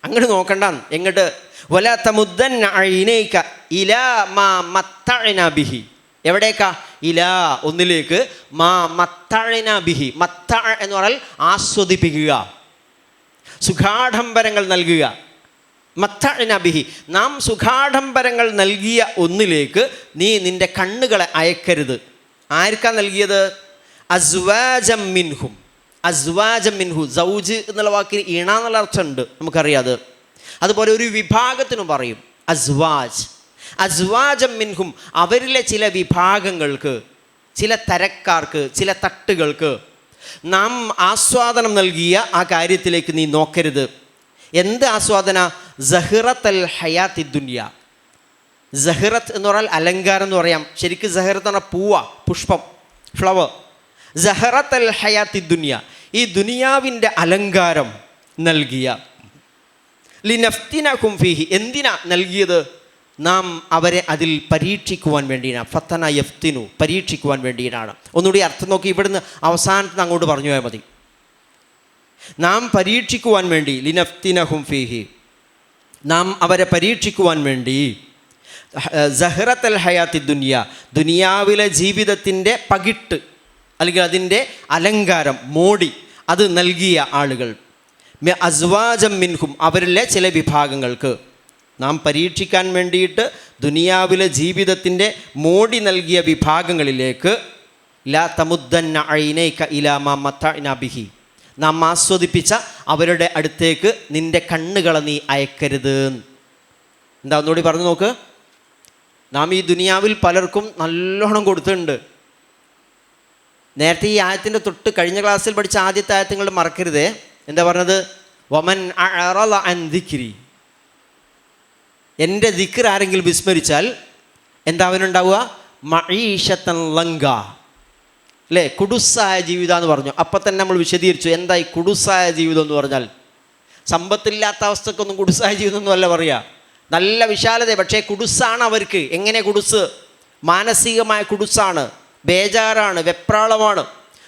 അങ്ങോട്ട് നോക്കണ്ട. എങ്ങോട്ട്? വല തമുദ്ദന്ന ഐനൈക ഇലാ മാ മത്തഅനാ ബിഹി, എവിടേക്കാ? ഇലാ, ഒന്നിലേക്ക്, മാ മത്തഅനാ ബിഹി. മത്തഅ എന്ന് പറഞ്ഞാൽ ആസ്വദിപ്പിക്കുക, സുഖാഡംബരങ്ങൾ നൽകുക. മത്തഅനാ ബിഹി, നാം സുഖാഡംബരങ്ങൾ നൽകിയ ഒന്നിലേക്ക് നീ നിൻ്റെ കണ്ണുകളെ അയക്കരുത്. ആർക്കാ നൽകിയത്? അസ്വാജം മിൻഹും. അസ്വാജം മിൻഹു, സൗജ് എന്നുള്ള വാക്കിന് ഇണ എന്നുള്ള അർത്ഥമുണ്ട്, നമുക്കറിയാതെ. അതുപോലെ ഒരു വിഭാഗത്തിനും പറയും അസ്വാജ്. അസ്വാജം മിൻഹും, അവരിലെ ചില വിഭാഗങ്ങൾക്ക്, ചില തരക്കാർക്ക്, ചില തട്ടുകൾക്ക് നാം ആസ്വാദനം നൽകിയ ആ കാര്യത്തിലേക്ക് നീ നോക്കരുത്. എന്ത് ആസ്വാദന? സഹ്റത്തൽ ഹയാത്തിദ് ദുനിയ. സഹ്റത്ത് എന്ന് പറഞ്ഞാൽ അലങ്കാരം എന്ന് പറയാം. ശരിക്കും സഹ്റത്ത് എന്ന് പറഞ്ഞാൽ പൂവ, പുഷ്പം, ഫ്ലവർ. സഹ്റത്തൽ ഹയാത്തിദ് ദുനിയ, ഈ ദുനിയാവിൻ്റെ അലങ്കാരം നൽകിയ. ലിനഫ്തിനഹും ഫീഹി, എന്തിനാ നൽകിയത്? നാം അവരെ അതിൽ പരീക്ഷിക്കുവാൻ വേണ്ടിയാണ്. ഫത്തന യഫ്തിനു, പരീക്ഷിക്കുവാൻ വേണ്ടിയാണ്. ഒന്നുകൂടി അർത്ഥം നോക്കി, ഇവിടുന്ന് അവസാനത്തിന് അങ്ങോട്ട് പറഞ്ഞു പോയാൽ മതി. നാം പരീക്ഷിക്കുവാൻ വേണ്ടി, ലിനഫ്തിനഹും ഫീഹി, നാം അവരെ പരീക്ഷിക്കുവാൻ വേണ്ടി. സഹ്റത്തൽ ഹയാത്തിദ് ദുനിയ, ദുനിയാവിലെ ജീവിതത്തിൻ്റെ പകിട്ട് അല്ലെങ്കിൽ അതിൻ്റെ അലങ്കാരം, മോടി, അത് നൽകിയ ആളുകൾ. അസ്വാജം മിൻഹും, അവരിലെ ചില വിഭാഗങ്ങൾക്ക് നാം പരീക്ഷിക്കാൻ വേണ്ടിയിട്ട് ദുനിയാവിലെ ജീവിതത്തിൻ്റെ മോടി നൽകിയ വിഭാഗങ്ങളിലേക്ക്. ലാ തമുദ്ദന്ന ഐനൈക ഇലാ മാ മത്തഅനാ ബിഹി, നാം ആസ്വദിപ്പിച്ച അവരുടെ അടുത്തേക്ക് നിൻ്റെ കണ്ണുകളെ നീ അയക്കരുത്. എന്താ, ഒന്നുകൂടി പറഞ്ഞു നോക്ക്. നാം ഈ ദുനിയാവിൽ പലർക്കും നല്ലോണം കൊടുത്തിട്ടുണ്ട്. നേരത്തെ ഈ ആയത്തിൻ്റെ തൊട്ട് കഴിഞ്ഞ ക്ലാസ്സിൽ പഠിച്ച ആദ്യത്തെ ആയത്ത് നിങ്ങൾ മറക്കരുതേ. എന്താ പറഞ്ഞത്? വമൻ അഅറള അൻ ദിക്രി, എൻ്റെ ദിക്ർ ആരെങ്കിലും വിസ്മരിച്ചാൽ എന്താ അവനുണ്ടാവുക? മഈശത്തൻ ലങ്ക, അല്ലേ? കുടുസായ ജീവിതം എന്ന് പറഞ്ഞു. അപ്പം തന്നെ നമ്മൾ വിശദീകരിച്ചു എന്തായി കുടുസായ ജീവിതം എന്ന് പറഞ്ഞാൽ. സമ്പത്തില്ലാത്ത അവസ്ഥക്കൊന്നും കുടുസായ ജീവിതം ഒന്നും അല്ല പറയുക, നല്ല വിശാലത. പക്ഷേ കുടുസാണ് അവർക്ക്. എങ്ങനെ കുടുസ്? മാനസികമായ കുടുസാണ്, ബേജാറാണ്, വെപ്രാളമാണ്,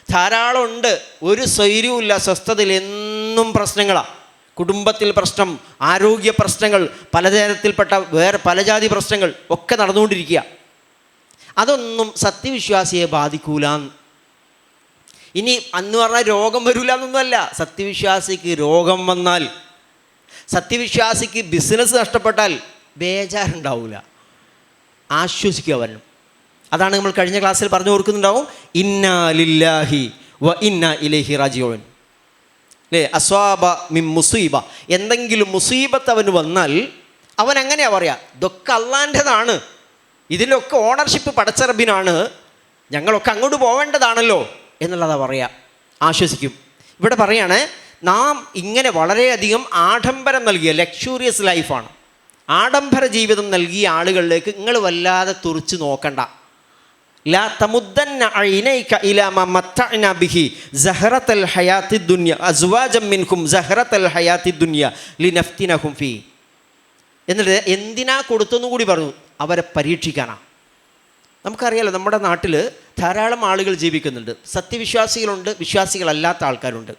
ധാരാളം ഉണ്ട്. ഒരു സ്വൈര്യവുമില്ല, സ്വസ്ഥതയിൽ എന്നും പ്രശ്നങ്ങളാണ്. കുടുംബത്തിൽ പ്രശ്നം, ആരോഗ്യ പ്രശ്നങ്ങൾ, പലതരത്തിൽപ്പെട്ട വേറെ പല ജാതി പ്രശ്നങ്ങൾ ഒക്കെ നടന്നുകൊണ്ടിരിക്കുക. അതൊന്നും സത്യവിശ്വാസിയെ ബാധിക്കൂല. ഇനി അന്ന് പറഞ്ഞാൽ രോഗം വരില്ല എന്നൊന്നുമല്ല. സത്യവിശ്വാസിക്ക് രോഗം വന്നാൽ, സത്യവിശ്വാസിക്ക് ബിസിനസ് നഷ്ടപ്പെട്ടാൽ ബേജാറുണ്ടാവില്ല, ആശ്വസിക്കുക വരണം. അതാണ് നമ്മൾ കഴിഞ്ഞ ക്ലാസ്സിൽ പറഞ്ഞു ഓർക്കുന്നുണ്ടാവും. ഇന്നാ ലില്ലാഹി വ ഇന്നാ ഇലൈഹി റാജിഊൻ, അല്ലേ? അസ്വാബ മിൻ മുസീബ, എന്തെങ്കിലും മുസീബത്ത് അവന് വന്നാൽ അവൻ അങ്ങനെയാ പറയാ, ഇതൊക്കെ അള്ളാൻ്റെതാണ്, ഇതിലൊക്കെ ഓണർഷിപ്പ് പടച്ച റബ്ബിനാണ്, ഞങ്ങളൊക്കെ അങ്ങോട്ട് പോവേണ്ടതാണല്ലോ എന്നുള്ളതാ പറയാ, ആശ്വസിക്കും. ഇവിടെ പറയാണ്, നാം ഇങ്ങനെ വളരെയധികം ആഡംബരം നൽകിയ ലക്ഷൂറിയസ് ലൈഫാണ്, ആഡംബര ജീവിതം നൽകിയ ആളുകളിലേക്ക് നിങ്ങൾ വല്ലാതെ തുറിച്ച് നോക്കണ്ട. ലാ തമുദ്ദന്ന ഐനൈക ഇലാ മാ മത്തഅനാ ബിഹി സഹറത്തൽ ഹയാത്തി ദുനിയ അസ്വാജം മിൻകും സഹറത്തൽ ഹയാത്തി ദുനിയ ലിനഫ്തിനഹും ഫീ. എന്നിട്ട് എന്തിനാ കൊടുത്തെന്നും കൂടി പറഞ്ഞു, അവരെ പരീക്ഷിക്കാനാണ്. നമുക്കറിയാലോ, നമ്മുടെ നാട്ടിൽ ധാരാളം ആളുകൾ ജീവിക്കുന്നുണ്ട്. സത്യവിശ്വാസികളുണ്ട്, വിശ്വാസികളല്ലാത്ത ആൾക്കാരുണ്ട്.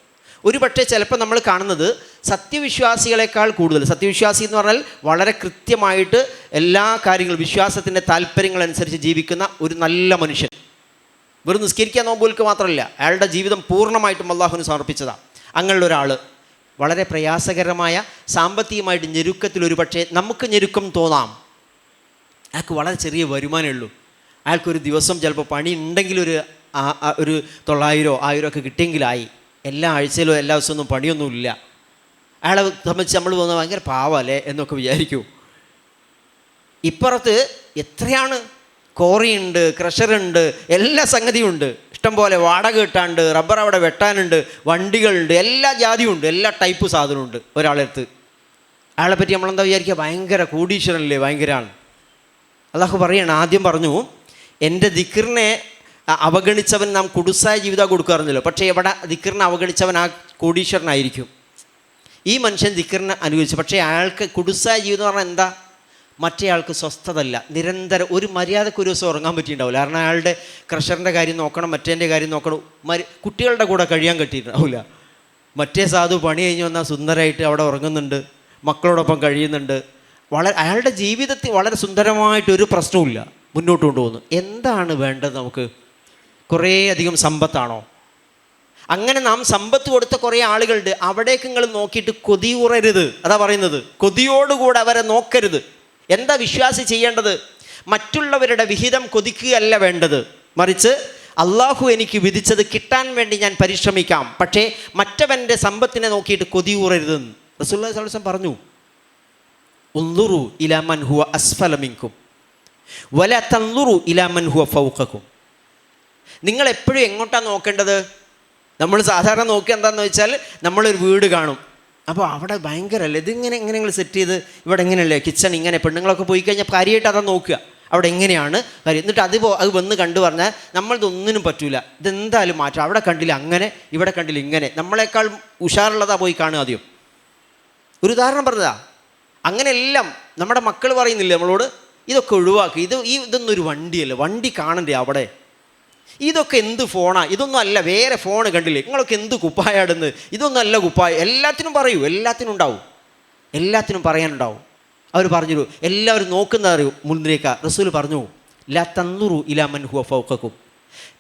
ഒരു പക്ഷേ ചിലപ്പോൾ നമ്മൾ കാണുന്നത് സത്യവിശ്വാസികളെക്കാൾ കൂടുതൽ, സത്യവിശ്വാസി എന്ന് പറഞ്ഞാൽ വളരെ കൃത്യമായിട്ട് എല്ലാ കാര്യങ്ങളും വിശ്വാസത്തിൻ്റെ താല്പര്യങ്ങളനുസരിച്ച് ജീവിക്കുന്ന ഒരു നല്ല മനുഷ്യൻ. വെറും നിസ്കരിക്കാൻ നോമ്പുകൾക്ക് മാത്രമല്ല, അയാളുടെ ജീവിതം പൂർണ്ണമായിട്ടും അള്ളാഹുവിന് സമർപ്പിച്ചതാണ്. അങ്ങനെയുള്ള ഒരാൾ വളരെ പ്രയാസകരമായ സാമ്പത്തികമായിട്ട് ഞെരുക്കത്തിൽ ഒരു പക്ഷേ നമുക്ക് ഞെരുക്കം തോന്നാം. അയാൾക്ക് വളരെ ചെറിയ വരുമാനമേ ഉള്ളൂ. അയാൾക്കൊരു ദിവസം ചിലപ്പോൾ പണി ഉണ്ടെങ്കിൽ ഒരു 900 1000 ഒക്കെ കിട്ടിയെങ്കിലായി. എല്ലാ ആഴ്ചയിലോ എല്ലാ ദിവസമൊന്നും പണിയൊന്നുമില്ല. അയാളെ സംബന്ധിച്ച് നമ്മൾ തോന്നുന്നത് ഭയങ്കര പാവല്ലേ എന്നൊക്കെ വിചാരിക്കൂ. ഇപ്പുറത്ത് എത്രയാണ്, കോറിയുണ്ട്, ക്രഷറുണ്ട്, എല്ലാ സംഗതിയും ഉണ്ട്, ഇഷ്ടംപോലെ വാടക കിട്ടാണ്ട്, റബ്ബർ അവിടെ വെട്ടാനുണ്ട്, വണ്ടികളുണ്ട്, എല്ലാ ജാതിയും ഉണ്ട്, എല്ലാ ടൈപ്പ് സാധനമുണ്ട് ഒരാളെടുത്ത്. അയാളെപ്പറ്റി നമ്മളെന്താ വിചാരിക്കുക, ഭയങ്കര കോടീശ്വരനല്ലേ, ഭയങ്കരമാണ്. അല്ലാഹു പറയാണ്, ആദ്യം പറഞ്ഞു എൻ്റെ ദിക്റിനെ അവഗണിച്ചവൻ നാം കുടുസായ ജീവിതം കൊടുക്കാറുണ്ടല്ലോ, പക്ഷേ എവിടെ ദിക്റിനെ അവഗണിച്ചവൻ ആ കോടീശ്വരനായിരിക്കും. ഈ മനുഷ്യൻ ദിക്റിനെ അനുഭവിച്ചു, പക്ഷേ അയാൾക്ക് കുടുസായ ജീവിതം എന്ന് പറഞ്ഞാൽ എന്താ, മറ്റേ ആൾക്ക് സ്വസ്ഥതല്ല, നിരന്തരം ഒരു മര്യാദക്ക് ഒരു ദിവസം ഉറങ്ങാൻ പറ്റിയിട്ടുണ്ടാവില്ല. കാരണം അയാളുടെ ക്രഷറിൻ്റെ കാര്യം നോക്കണം, മറ്റേൻ്റെ കാര്യം നോക്കണം, കുട്ടികളുടെ കൂടെ കഴിയാൻ പറ്റിയിട്ടുണ്ടാവില്ല. മറ്റേ സാധു പണി കഴിഞ്ഞ് വന്നാൽ സുന്ദരമായിട്ട് അവിടെ ഉറങ്ങുന്നുണ്ട്, മക്കളോടൊപ്പം കഴിയുന്നുണ്ട്, അയാളുടെ ജീവിതത്തിൽ വളരെ സുന്ദരമായിട്ട് ഒരു പ്രശ്നവുമില്ല, മുന്നോട്ട് കൊണ്ടുപോകുന്നു. എന്താണ് വേണ്ടത് നമുക്ക്? കുറേ അധികം സമ്പത്താണോ? അങ്ങനെ നാം സമ്പത്ത് കൊടുത്ത കുറേ ആളുകളുണ്ട്. അവിടേക്ക് നിങ്ങൾ നോക്കിയിട്ട് കൊതിയുറരുത്, അതാ പറയുന്നത്. കൊതിയോടുകൂടെ അവരെ നോക്കരുത്. എന്താ വിശ്വാസി ചെയ്യേണ്ടത്? മറ്റുള്ളവരുടെ വിഹിതം കൊതിക്കുകയല്ല വേണ്ടത്, മറിച്ച് അള്ളാഹു എനിക്ക് വിധിച്ചത് കിട്ടാൻ വേണ്ടി ഞാൻ പരിശ്രമിക്കാം, പക്ഷേ മറ്റവൻ്റെ സമ്പത്തിനെ നോക്കിയിട്ട് കൊതിയൂറരുതെന്ന് റസൂലുള്ളാഹി സ്വല്ലല്ലാഹു അലൈഹി വസല്ലം പറഞ്ഞു. ഉൻദുറു ഇലാ മൻ ഹുവ അസ്ഫല മിൻകും വലാ തൻദുറു ഇലാ മൻ ഹുവ ഫൗഖകും. നിങ്ങൾ എപ്പോഴും എങ്ങോട്ടാണ് നോക്കേണ്ടത്? നമ്മൾ സാധാരണ നോക്കുക എന്താണെന്ന് വെച്ചാൽ, നമ്മളൊരു വീട് കാണും, അപ്പോൾ അവിടെ ഭയങ്കരമല്ലേ, ഇതിങ്ങനെ എങ്ങനെ നിങ്ങൾ സെറ്റ് ചെയ്ത്, ഇവിടെ എങ്ങനെയല്ലേ കിച്ചൺ, ഇങ്ങനെ പെണ്ണുങ്ങളൊക്കെ പോയി കഴിഞ്ഞാൽ കാര്യമായിട്ട് അതാ നോക്കുക, അവിടെ എങ്ങനെയാണ് കാര്യം. എന്നിട്ട് അത് വന്ന് കണ്ടു പറഞ്ഞാൽ നമ്മളതൊന്നിനും പറ്റൂല, ഇതെന്തായാലും മാറ്റം, അവിടെ കണ്ടില്ല അങ്ങനെ, ഇവിടെ കണ്ടില്ല ഇങ്ങനെ, നമ്മളെക്കാൾ ഉഷാറുള്ളതാ പോയി കാണുക ആദ്യം. ഒരു ഉദാഹരണം പറഞ്ഞതാ. അങ്ങനെയെല്ലാം നമ്മുടെ മക്കൾ പറയുന്നില്ല നമ്മളോട്, ഇതൊക്കെ ഒഴിവാക്കി, ഇതൊന്നും ഒരു വണ്ടിയല്ല, വണ്ടി കാണണ്ടേ അവിടെ, ഇതൊക്കെ എന്ത് ഫോണാണ്, ഇതൊന്നും അല്ല, വേറെ ഫോണ് കണ്ടില്ലേ, നിങ്ങളൊക്കെ എന്ത് കുപ്പായാടുന്നത്, ഇതൊന്നും അല്ല കുപ്പായ. എല്ലാത്തിനും പറയൂ, എല്ലാത്തിനും ഉണ്ടാവും, എല്ലാത്തിനും പറയാനുണ്ടാവും. അവർ പറഞ്ഞു, എല്ലാവരും നോക്കുന്നത് അറിയൂ മുന്നിലേക്കാ. റസൂൽ പറഞ്ഞു, ലാ തൻദുറു ഇലാ മൻ ഹുവ ഫൗഖകും.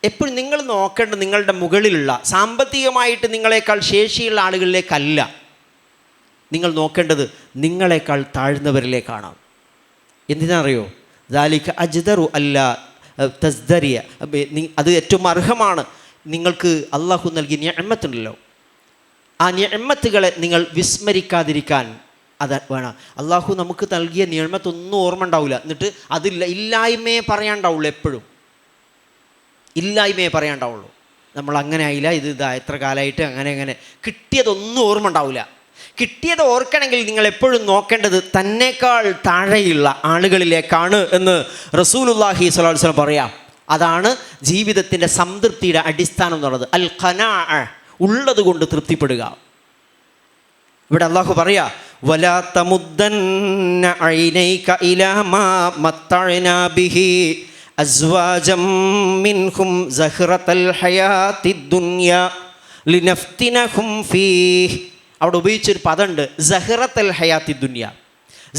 എപ്പോഴും നിങ്ങൾ നോക്കേണ്ടത് നിങ്ങളുടെ മുകളിലുള്ള, സാമ്പത്തികമായിട്ട് നിങ്ങളെക്കാൾ ശേഷിയുള്ള ആളുകളിലേക്കല്ല, നിങ്ങൾ നോക്കേണ്ടത് നിങ്ങളെക്കാൾ താഴ്ന്നവരിലേക്കാണ്. എന്തിനറിയോ? ദാലിക അജ്ദറു അല്ല തസ്ദരിയ, അത് ഏറ്റവും അർഹമാണ്. നിങ്ങൾക്ക് അള്ളാഹു നൽകിയ നിഅമത്തുണ്ടല്ലോ, ആ നിഅമത്തുകളെ നിങ്ങൾ വിസ്മരിക്കാതിരിക്കാൻ അത് വേണം. അള്ളാഹു നമുക്ക് നൽകിയ നിഅമത്തൊന്നും ഓർമ്മ ഉണ്ടാവില്ല, എന്നിട്ട് അതില്ല, ഇല്ലായ്മയെ പറയാണ്ടാവുള്ളൂ, എപ്പോഴും ഇല്ലായ്മയെ പറയാണ്ടാവുള്ളൂ. നമ്മൾ അങ്ങനെ ആയില്ല, ഇതാ എത്ര കാലമായിട്ട് അങ്ങനെ കിട്ടിയതൊന്നും ഓർമ്മ ഉണ്ടാവില്ല. കിട്ടിയത് ഓർക്കണമെങ്കിൽ നിങ്ങൾ എപ്പോഴും നോക്കേണ്ടത് തന്നേക്കാൾ താഴെയുള്ള ആളുകളിലേക്കാണ് എന്ന് റസൂലുള്ളാഹി സ്വല്ലല്ലാഹു അലൈഹി വസല്ലം പറയാം. അതാണ് ജീവിതത്തിൻ്റെ സംതൃപ്തിയുടെ അടിസ്ഥാനം എന്നുള്ളത്. അൽ ഖനാഅ, ഉള്ളത് കൊണ്ട് തൃപ്തിപ്പെടുക. ഇവിടെ അള്ളാഹു പറയാ, വലാ തമുദ്ദന്ന ഐനൈക ഇലാ മാ മത്തഅനാ ബിഹി അസ്വാജം മിൻഹും സഹ്റത്തൽ ഹയാത്തിദ് ദുനിയ ലിനഫ്തിനഹും ഫീഹ്. അവിടെ ഉപയോഗിച്ചൊരു പദമുണ്ട്, സഹ്റത്തൽ ഹയാത്തി ദുനിയ.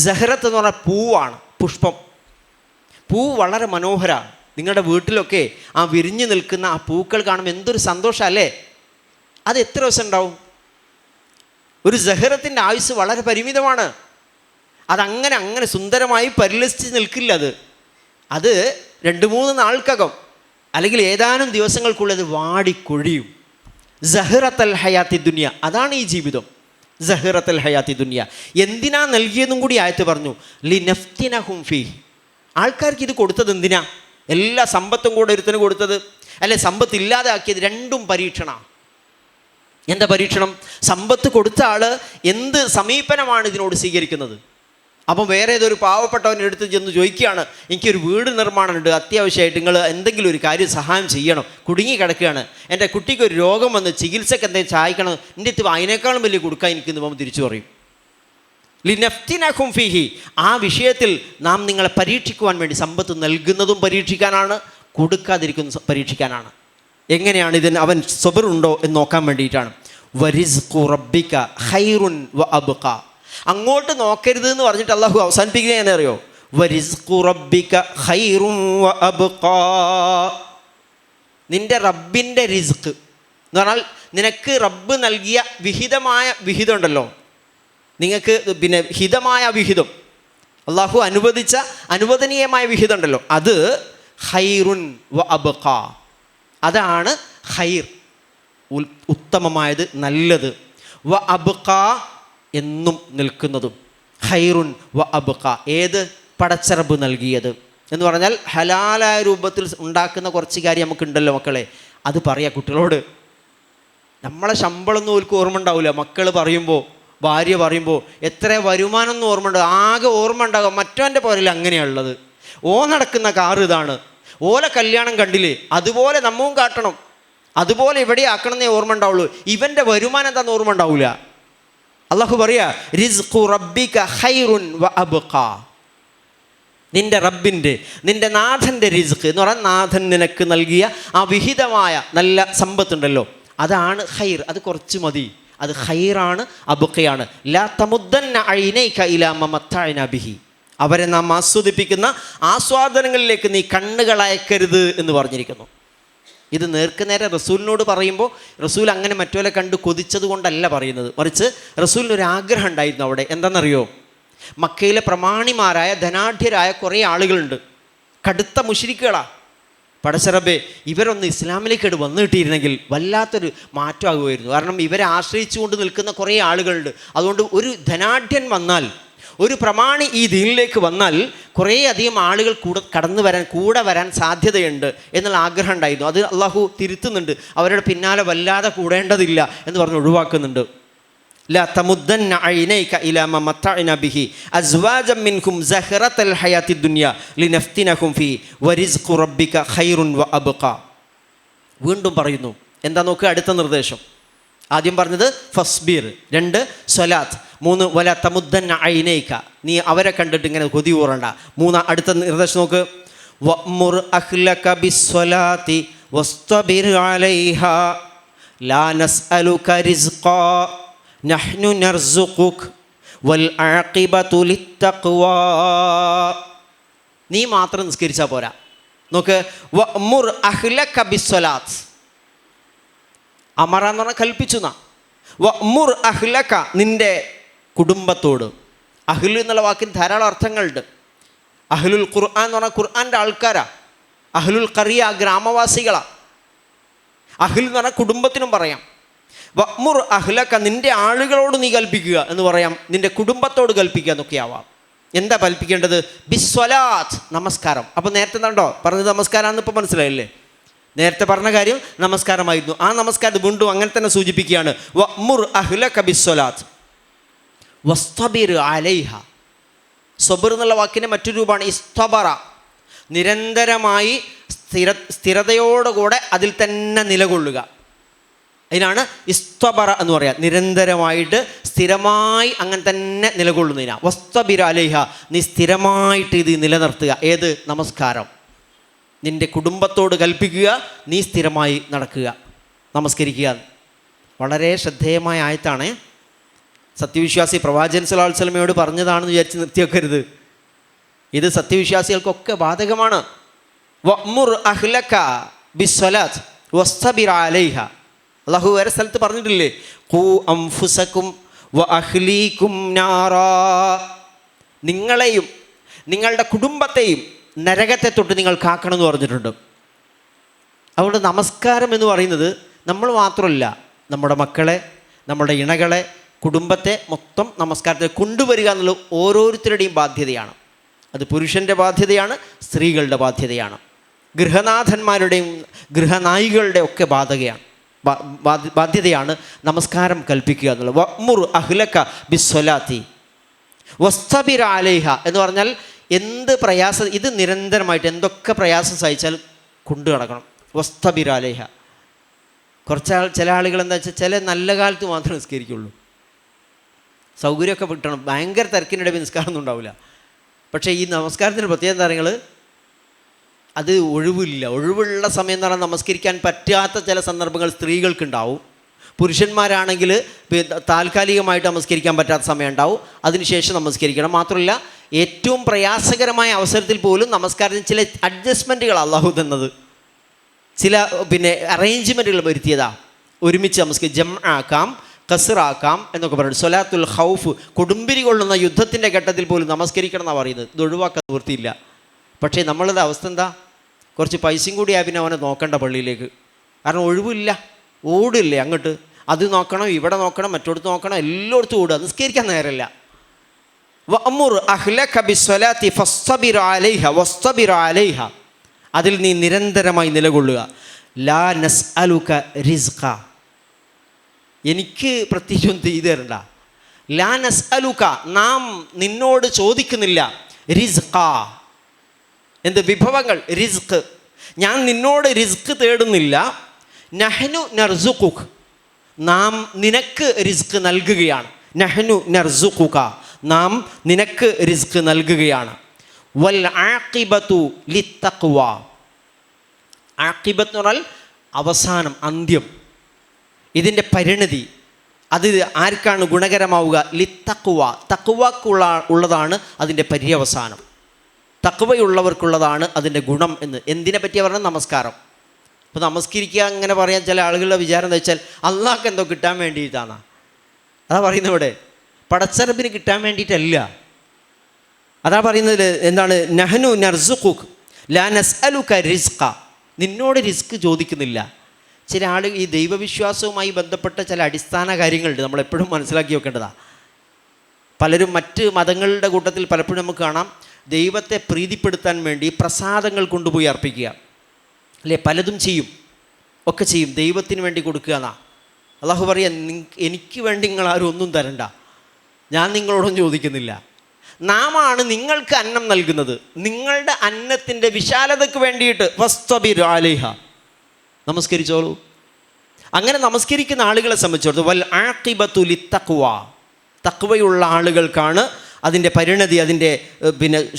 സഹ്റത്ത് എന്ന് പറഞ്ഞാൽ പൂവാണ്, പുഷ്പം. പൂ വളരെ മനോഹരമാണ്. നിങ്ങളുടെ വീട്ടിലൊക്കെ ആ വിരിഞ്ഞു നിൽക്കുന്ന ആ പൂക്കൾ കാണുമ്പോൾ എന്തൊരു സന്തോഷമല്ലേ. അത് എത്ര ദിവസം ഉണ്ടാവും? ഒരു സഹ്റത്തിൻ്റെ ആയുസ് വളരെ പരിമിതമാണ്. അതങ്ങനെ സുന്ദരമായി പരിലസിച്ച് നിൽക്കില്ല. അത് 2-3 നാൾക്കകം അല്ലെങ്കിൽ ഏതാനും ദിവസങ്ങൾക്കുള്ളത് വാടിക്കൊഴിയും. സഹ്റത്തൽ ഹയാത്തി ദുനിയ, അതാണ് ഈ ജീവിതം. സഹ്റത്തൽ ഹയാത്തി ദുനിയ എന്തിനാ നൽകിയതും കൂടി ആയത്ത് പറഞ്ഞു, ലിനഫ്തിനഹും ഫീഹ്. ആൾക്കാർക്ക് ഇത് കൊടുത്തത് എന്തിനാ? എല്ലാ സമ്പത്തും കൂടെ ഒരുത്തിന് കൊടുത്തത്, അല്ലെ സമ്പത്ത് ഇല്ലാതെ ആക്കിയത്, രണ്ടും പരീക്ഷണ. എന്താ പരീക്ഷണം? സമ്പത്ത് കൊടുത്ത ആൾ എന്ത് സമീപനമാണ് ഇതിനോട് സ്വീകരിക്കുന്നത്? അപ്പം വേറെ ഏതൊരു പാവപ്പെട്ടവൻ്റെ അടുത്ത് ചെന്ന് ചോദിക്കുകയാണ്, എനിക്കൊരു വീട് നിർമ്മാണമുണ്ട്, അത്യാവശ്യമായിട്ട് നിങ്ങൾ എന്തെങ്കിലും ഒരു കാര്യം സഹായം ചെയ്യണം, കുടുങ്ങി കിടക്കുകയാണ്, എൻ്റെ കുട്ടിക്ക് ഒരു രോഗം വന്ന് ചികിത്സക്ക് എന്തെങ്കിലും സഹായിക്കണം, എൻ്റെ അടുത്ത് അതിനേക്കാളും വലിയ കൊടുക്കാൻ എനിക്കെന്ന് പോകുമ്പോൾ തിരിച്ചു പറയും. ലിനഫ്തിനകും ഫീഹി, ആ വിഷയത്തിൽ നാം നിങ്ങളെ പരീക്ഷിക്കുവാൻ വേണ്ടി സമ്പത്ത് നൽകുന്നതും പരീക്ഷിക്കാനാണ്, കൊടുക്കാതിരിക്കുന്നതും പരീക്ഷിക്കാനാണ്. എങ്ങനെയാണ് ഇതിന് അവൻ സബറുണ്ടോ എന്ന് നോക്കാൻ വേണ്ടിയിട്ടാണ്. വരിസ്ഖു റബ്ബിക ഖൈറുൻ വ അബ്ഖ, അങ്ങോട്ട് നോക്കരുത് എന്ന് പറഞ്ഞിട്ട് അള്ളാഹു അവസാനിപ്പിക്കുക എന്നെ അറിയോ, വരിസ്ഖു റബ്ബിക ഖൈറുൻ വ അബ്ഖ, നിൻ്റെ റബ്ബിൻ്റെ റിസ്ക് എന്ന് പറഞ്ഞാൽ നിനക്ക് റബ്ബ് നൽകിയ വിഹിതമായ വിഹിതം ഉണ്ടല്ലോ, നിങ്ങൾക്ക് പിന്നെ ഹിതമായ വിഹിതം, അള്ളാഹു അനുവദിച്ച അനുവദനീയമായ വിഹിതം ഉണ്ടല്ലോ, അത് ഖൈറുൻ വ അബ്ഖ, അതാണ് ഖൈർ, ഉത്തമമായത്, നല്ലത്. വ അബ്ഖ, എന്നും നിൽക്കുന്നതും. ഖൈറുൻ വ അബ്ഖ, ഏത്? പടച്ചറബ് നൽകിയത് എന്ന് പറഞ്ഞാൽ ഹലാലായ രൂപത്തിൽ ഉണ്ടാക്കുന്ന കുറച്ച് കാര്യം നമുക്കുണ്ടല്ലോ മക്കളെ, അത് പറയാം കുട്ടികളോട്. നമ്മളെ ശമ്പളമൊന്നും ഓർക്ക് ഓർമ്മ ഉണ്ടാവില്ല. മക്കൾ പറയുമ്പോൾ, ഭാര്യ പറയുമ്പോൾ എത്ര വരുമാനമൊന്നും ഓർമ്മ ഉണ്ടാകും, ആകെ ഓർമ്മ ഉണ്ടാകും മറ്റവൻ്റെ പോലെയല്ല അങ്ങനെയുള്ളത്. നടക്കുന്ന കാറ് ഇതാണ്, ഓല കല്യാണം കണ്ടില്ലേ, അതുപോലെ നമ്മവും കാട്ടണം, അതുപോലെ ഇവിടെ ആക്കണമെന്നേ ഓർമ്മ ഉണ്ടാവുള്ളൂ. ഇവൻ്റെ വരുമാനം എന്താണെന്ന് ഓർമ്മ ഉണ്ടാവില്ല. അള്ളാഹു പറയാ റിസ്ഖു റബ്ബിക ഖൈറുൻ വ അബ്ഖ, നിൻ്റെ റബ്ബിൻ്റെ, നിൻ്റെ നാഥൻ്റെ റിസ്ക് എന്ന് പറഞ്ഞാൽ നാഥൻ നിനക്ക് നൽകിയ ആ വിഹിതമായ നല്ല സമ്പത്തുണ്ടല്ലോ, അതാണ് ഖൈർ, അത് കുറച്ച് മതി, അത് ഖൈറാണ്, അബ്ഖയാണ്. ലാ തമുദ്ദന്ന ഐനൈക ഇലാ മാ മത്തഅനാ ബിഹി, അവരെ നാം ആസ്വദിപ്പിക്കുന്ന ആസ്വാദനങ്ങളിലേക്ക് നീ കണ്ണുകൾ അയക്കരുത് എന്ന് പറഞ്ഞിരിക്കുന്നു. ഇത് നേർക്കുനേരെ റസൂലിനോട് പറയുമ്പോൾ റസൂൽ അങ്ങനെ മറ്റോലെ കണ്ട് കൊതിച്ചത് കൊണ്ടല്ല പറയുന്നത്, മറിച്ച് റസൂലിനൊരു ആഗ്രഹം ഉണ്ടായിരുന്നു അവിടെ. എന്താണെന്നറിയോ, മക്കയിലെ പ്രമാണിമാരായ ധനാഢ്യരായ കുറേ ആളുകളുണ്ട്, കടുത്ത മുശ്രിക്കുകളാണ്. പടച്ചറബേ, ഇവരൊന്ന് ഇസ്ലാമിലേക്ക് വന്നു കിട്ടിയിരുന്നെങ്കിൽ വല്ലാത്തൊരു മാറ്റമാകുമായിരുന്നു. കാരണം ഇവരെ ആശ്രയിച്ചുകൊണ്ട് നിൽക്കുന്ന കുറേ ആളുകളുണ്ട്. അതുകൊണ്ട് ഒരു ധനാഢ്യൻ വന്നാൽ, ഒരു പ്രമാണി ഈ ദീനിലേക്ക് വന്നാൽ കുറേയധികം ആളുകൾ കൂടെ വരാൻ സാധ്യതയുണ്ട് എന്നുള്ള ആഗ്രഹം ഉണ്ടായിരുന്നു. അത് അള്ളാഹു തിരുത്തുന്നുണ്ട്, അവരുടെ പിന്നാലെ വല്ലാതെ കൂടേണ്ടതില്ല എന്ന് പറഞ്ഞ് ഒഴിവാക്കുന്നുണ്ട്. ലാ തമുദ്ദന്ന ഐനൈക ഇലാ മാ മത്തഅനാ ബിഹി അസ്വാജൻ മിൻകും സഖറത്തൽ ഹയാത്തിദ് ദുനിയ ലിനഫ്തിനകും ഫീ വരിസ്ഖു റബ്ബിക ഖൈറുൻ വ അബ്ഖ. വീണ്ടും പറയുന്നു, എന്താ നോക്കുക അടുത്ത നിർദ്ദേശം. ആദ്യം പറഞ്ഞത് ഫസ്ബിർ, 2 സ്വലാത്ത്, 3 വല തമുദ്ദന്ന ഐനൈക, നീ അവരെ കണ്ടിട്ട് ഇങ്ങനെ കൊതി കൂറണ്ട. 3 അടുത്ത നിർദ്ദേശം നോക്ക്, വഅ്മുർ അഹ്ലക ബിസ്സലാത്തി വസ്തബിർ അലൈഹാ ലാ നസ്അലുക റിസ്ഖാ നഹ്നു നർസുഖുക വൽ ആഖിബതു ലിത്തഖ്വാ. നീ മാത്രം നിസ്കരിച്ചാൽ പോരാ. നോക്ക്, വഅ്മുർ അഹ്ലക ബിസ്സലാത്ത്, അമറ എന്ന് പറഞ്ഞാൽ കൽപ്പിച്ചു നാ. വഅ്മുർ അഹ്ലക, നിൻ്റെ കുടുംബത്തോട്. അഹ്ൽ എന്നുള്ള വാക്കിന് ധാരാളം അർത്ഥങ്ങളുണ്ട്. അഹ്ലുൽ ഖുർആൻ എന്ന് പറഞ്ഞാൽ ഖുർആൻ്റെ ആൾക്കാരാ. അഹ്ലുൽ ഖറിയ, ഗ്രാമവാസികളാ. അഹ്ൽ എന്ന് പറഞ്ഞാൽ കുടുംബത്തിനും പറയാം. വഅ്മുർ അഹ്ലക, നിൻ്റെ ആളുകളോട് നീ കൽപ്പിക്കുക എന്ന് പറയാം, നിൻ്റെ കുടുംബത്തോട് കൽപ്പിക്കുക എന്നൊക്കെ ആവാം. എന്താ കൽപ്പിക്കേണ്ടത്? ബിസ്വലാത്ത്, നമസ്കാരം. അപ്പോൾ നേരത്തെ എന്താണ്ടോ പറഞ്ഞത് നമസ്കാരമാണെന്ന് ഇപ്പോൾ മനസ്സിലായില്ലേ? നേരത്തെ പറഞ്ഞ കാര്യം നമസ്കാരമായിരുന്നു. ആ നമസ്കാരം വീണ്ടും അങ്ങനെ തന്നെ സൂചിപ്പിക്കുകയാണ്. വഅ്മുർ അഹ്ലക ബിസ്സലാത്ത് വസ്തബിർ അലൈഹ. സബർ എന്നുള്ള വാക്കിൻ്റെ മറ്റൊരു രൂപമാണ് ഇസ്തബറ, നിരന്തരമായി സ്ഥിരതയോടുകൂടെ അതിൽ തന്നെ നിലകൊള്ളുക. അതിനാണ് ഇസ്തബറ എന്ന് പറയുക, നിരന്തരമായിട്ട് സ്ഥിരമായി അങ്ങനെ തന്നെ നിലകൊള്ളുന്നതിനാണ്. വസ്തബിർ അലൈഹ, നീ സ്ഥിരമായിട്ട് ഇത് നിലനിർത്തുക. ഏത്? നമസ്കാരം. നിൻ്റെ കുടുംബത്തോട് കൽപ്പിക്കുക, നീ സ്ഥിരമായി നടക്കുക, നമസ്കരിക്കുക. വളരെ ശ്രദ്ധേയമായ ആയത്താണ്. സത്യവിശ്വാസി പ്രവാചകൻ സ്വല്ലല്ലാഹു അലൈഹി വസല്ലമയോട് പറഞ്ഞതാണെന്ന് വിചാരിച്ച് നിർത്തിവെക്കരുത്. ഇത് സത്യവിശ്വാസികൾക്കൊക്കെ ബാധകമാണ്. വഅ്മുർ അഹ്ലക ബിസ്സലാത്ത് വസ്തബിർ അലൈഹ. അല്ലാഹു വേറെ സ്ഥലത്ത് പറഞ്ഞിട്ടില്ലേ, ഖൂ അൻഫുസകും വ അഹ്ലീകും നാറാ, നിങ്ങളെയും നിങ്ങളുടെ കുടുംബത്തെയും നരകത്തെ തൊട്ട് നിങ്ങൾ കാക്കണമെന്ന് പറഞ്ഞിട്ടുണ്ട്. അതുകൊണ്ട് നമസ്കാരം എന്ന് പറയുന്നത് നമ്മൾ മാത്രമല്ല, നമ്മുടെ മക്കളെ, നമ്മുടെ ഇണകളെ, കുടുംബത്തെ മൊത്തം നമസ്കാരത്തിൽ കൊണ്ടുവരിക എന്നുള്ളത് ഓരോരുത്തരുടെയും ബാധ്യതയാണ്. അത് പുരുഷൻ്റെ ബാധ്യതയാണ്, സ്ത്രീകളുടെ ബാധ്യതയാണ്, ഗൃഹനാഥന്മാരുടെയും ഗൃഹനായികളുടെ ഒക്കെ ബാധ്യതയാണ് നമസ്കാരം കൽപ്പിക്കുക എന്നുള്ളത്. വഅ്മുർ അഹ്ലക ബിസ്സലാത്തി വസ്തബിർ അലൈഹ എന്ന് പറഞ്ഞാൽ എന്ത് പ്രയാസം, ഇത് നിരന്തരമായിട്ട് എന്തൊക്കെ പ്രയാസം സഹിച്ചാൽ കൊണ്ടു നടക്കണം. വസ്തബിർ അലൈഹ. ചില ആളുകൾ എന്താ വെച്ചാൽ ചില നല്ല കാലത്ത് മാത്രമേ നിസ്കരിക്കുള്ളൂ. സൗകര്യമൊക്കെ കിട്ടണം, ഭയങ്കര തിരക്കിനിടെ നിസ്കാരമൊന്നും ഉണ്ടാവില്ല. പക്ഷേ ഈ നമസ്കാരത്തിൻ്റെ പ്രത്യേകത കാര്യങ്ങൾ അത് ഒഴിവുള്ള സമയം എന്ന് പറഞ്ഞാൽ നമസ്കരിക്കാൻ പറ്റാത്ത ചില സന്ദർഭങ്ങൾ സ്ത്രീകൾക്കുണ്ടാവും. പുരുഷന്മാരാണെങ്കിൽ താൽക്കാലികമായിട്ട് നമസ്കരിക്കാൻ പറ്റാത്ത സമയം ഉണ്ടാവും, അതിനുശേഷം നമസ്കരിക്കണം. മാത്രമല്ല ഏറ്റവും പ്രയാസകരമായ അവസരത്തിൽ പോലും നമസ്കാരത്തിന് ചില അഡ്ജസ്റ്റ്മെൻറ്റുകൾ അള്ളാഹു തന്നത്, ചില അറേഞ്ച്മെൻറ്റുകൾ വരുത്തിയതാ. ഒരുമിച്ച് ജം ആക്കാം, കസറാക്കാം എന്നൊക്കെ പറയുന്നത്. സ്വലാത്തുൽ ഖൗഫ്, കൊടുമ്പിരി കൊള്ളുന്ന യുദ്ധത്തിൻ്റെ ഘട്ടത്തിൽ പോലും നമസ്കരിക്കണം എന്നാണ് പറയുന്നത്. ഇത് ഒഴിവാക്കാൻ നിവൃത്തിയില്ല. പക്ഷേ നമ്മളുടെ അവസ്ഥ എന്താ? കുറച്ച് പൈസയും കൂടി ആയ പിന്നെ അവനെ നോക്കണ്ട പള്ളിയിലേക്ക്. കാരണം ഒഴിവില്ല, ഓടില്ലേ അങ്ങോട്ട്, അത് നോക്കണം, ഇവിടെ നോക്കണം, മറ്റോടത്ത് നോക്കണം, എല്ലായിടത്തും ഓടുക, നിസ്കരിക്കാൻ നേരമില്ല. വഅ്മുർ അഹ്ലക ബിസ്സലാത്തി ഫസ്തബിർ അലൈഹ വസ്തബിർ അലൈഹ. അതിൽ നീ നിരന്തരമായി നിലകൊള്ളുക. ലാ നസ്അലുക റിസ്ഖ, എനിക്ക് പ്രത്യേകിച്ചൊന്നും ചെയ്തു തരണ്ട. ലാ നസ്അലുക, നാം നിന്നോട് ചോദിക്കുന്നില്ല. റിസ്ഖ, എന്ത് വിഭവങ്ങൾ, റിസ്ക്, ഞാൻ നിന്നോട് റിസ്ക് തേടുന്നില്ല. നഹ്നു നർസുഖുക, നാം നിനക്ക് റിസ്ക് നൽകുകയാണ്. നഹ്നു നർസുഖുക, നാം നിനക്ക് റിസ്ക് നൽകുകയാണ്. വൽ ആഖിബതു ലിത്തഖ്വ, ആഖിബത്ത് എന്ന് പറഞ്ഞാൽ അവസാനം, അന്ത്യം, ഇതിൻ്റെ പരിണതി, അത് ആർക്കാണ് ഗുണകരമാവുക? ലിത്തഖ്വ, തഖ്വക്കുള്ളതാണ് അതിൻ്റെ പര്യവസാനം, തഖ്വയുള്ളവർക്കുള്ളതാണ് അതിൻ്റെ ഗുണം എന്ന്. എന്തിനെ പറ്റിയാണ് പറഞ്ഞാൽ? നമസ്കാരം. അപ്പോൾ നമസ്കരിക്കുക അങ്ങനെ പറയാൻ ചില ആളുകളുടെ വിചാരം എന്താ വെച്ചാൽ അള്ളാഹ്ക്ക് എന്തോ കിട്ടാൻ വേണ്ടിയിട്ടാണ്. അതാ പറയുന്നത് ഇവിടെ, പടച്ചറബിന് കിട്ടാൻ വേണ്ടിയിട്ടല്ല. അതാ പറയുന്നത് എന്താണ്? നഹ്നു നർസുഖുക ലാ നസ്അലുക റിസ്ഖ, നിന്നോട് റിസ്ക് ചോദിക്കുന്നില്ല. ചില ആളുകൾ ഈ ദൈവവിശ്വാസവുമായി ബന്ധപ്പെട്ട ചില അടിസ്ഥാന കാര്യങ്ങളുണ്ട്, നമ്മളെപ്പോഴും മനസ്സിലാക്കി വെക്കേണ്ടതാണ്. പലരും മറ്റ് മതങ്ങളുടെ കൂട്ടത്തിൽ പലപ്പോഴും നമുക്ക് കാണാം, ദൈവത്തെ പ്രീതിപ്പെടുത്താൻ വേണ്ടി പ്രസാദങ്ങൾ കൊണ്ടുപോയി അർപ്പിക്കുക, അല്ലേ? പലതും ഒക്കെ ചെയ്യും, ദൈവത്തിന് വേണ്ടി കൊടുക്കുക എന്നാ. അള്ളാഹു പറയാ, എനിക്ക് വേണ്ടി നിങ്ങൾ ആരും ഒന്നും തരണ്ട, ഞാൻ നിങ്ങളോടൊന്നും ചോദിക്കുന്നില്ല. നാമാണ് നിങ്ങൾക്ക് അന്നം നൽകുന്നത്, നിങ്ങളുടെ അന്നത്തിൻ്റെ വിശാലതയ്ക്ക് വേണ്ടിയിട്ട് വസ്തബിർ അലൈഹ, നമസ്കരിച്ചോളൂ. അങ്ങനെ നമസ്കരിക്കുന്ന ആളുകളെ സംബന്ധിച്ചിടത്തോളം വൽ ആഖിബതു ലിത്തഖ്വ, തഖ്വയുള്ള ആളുകൾക്കാണ് അതിൻ്റെ പരിണതി, അതിൻ്റെ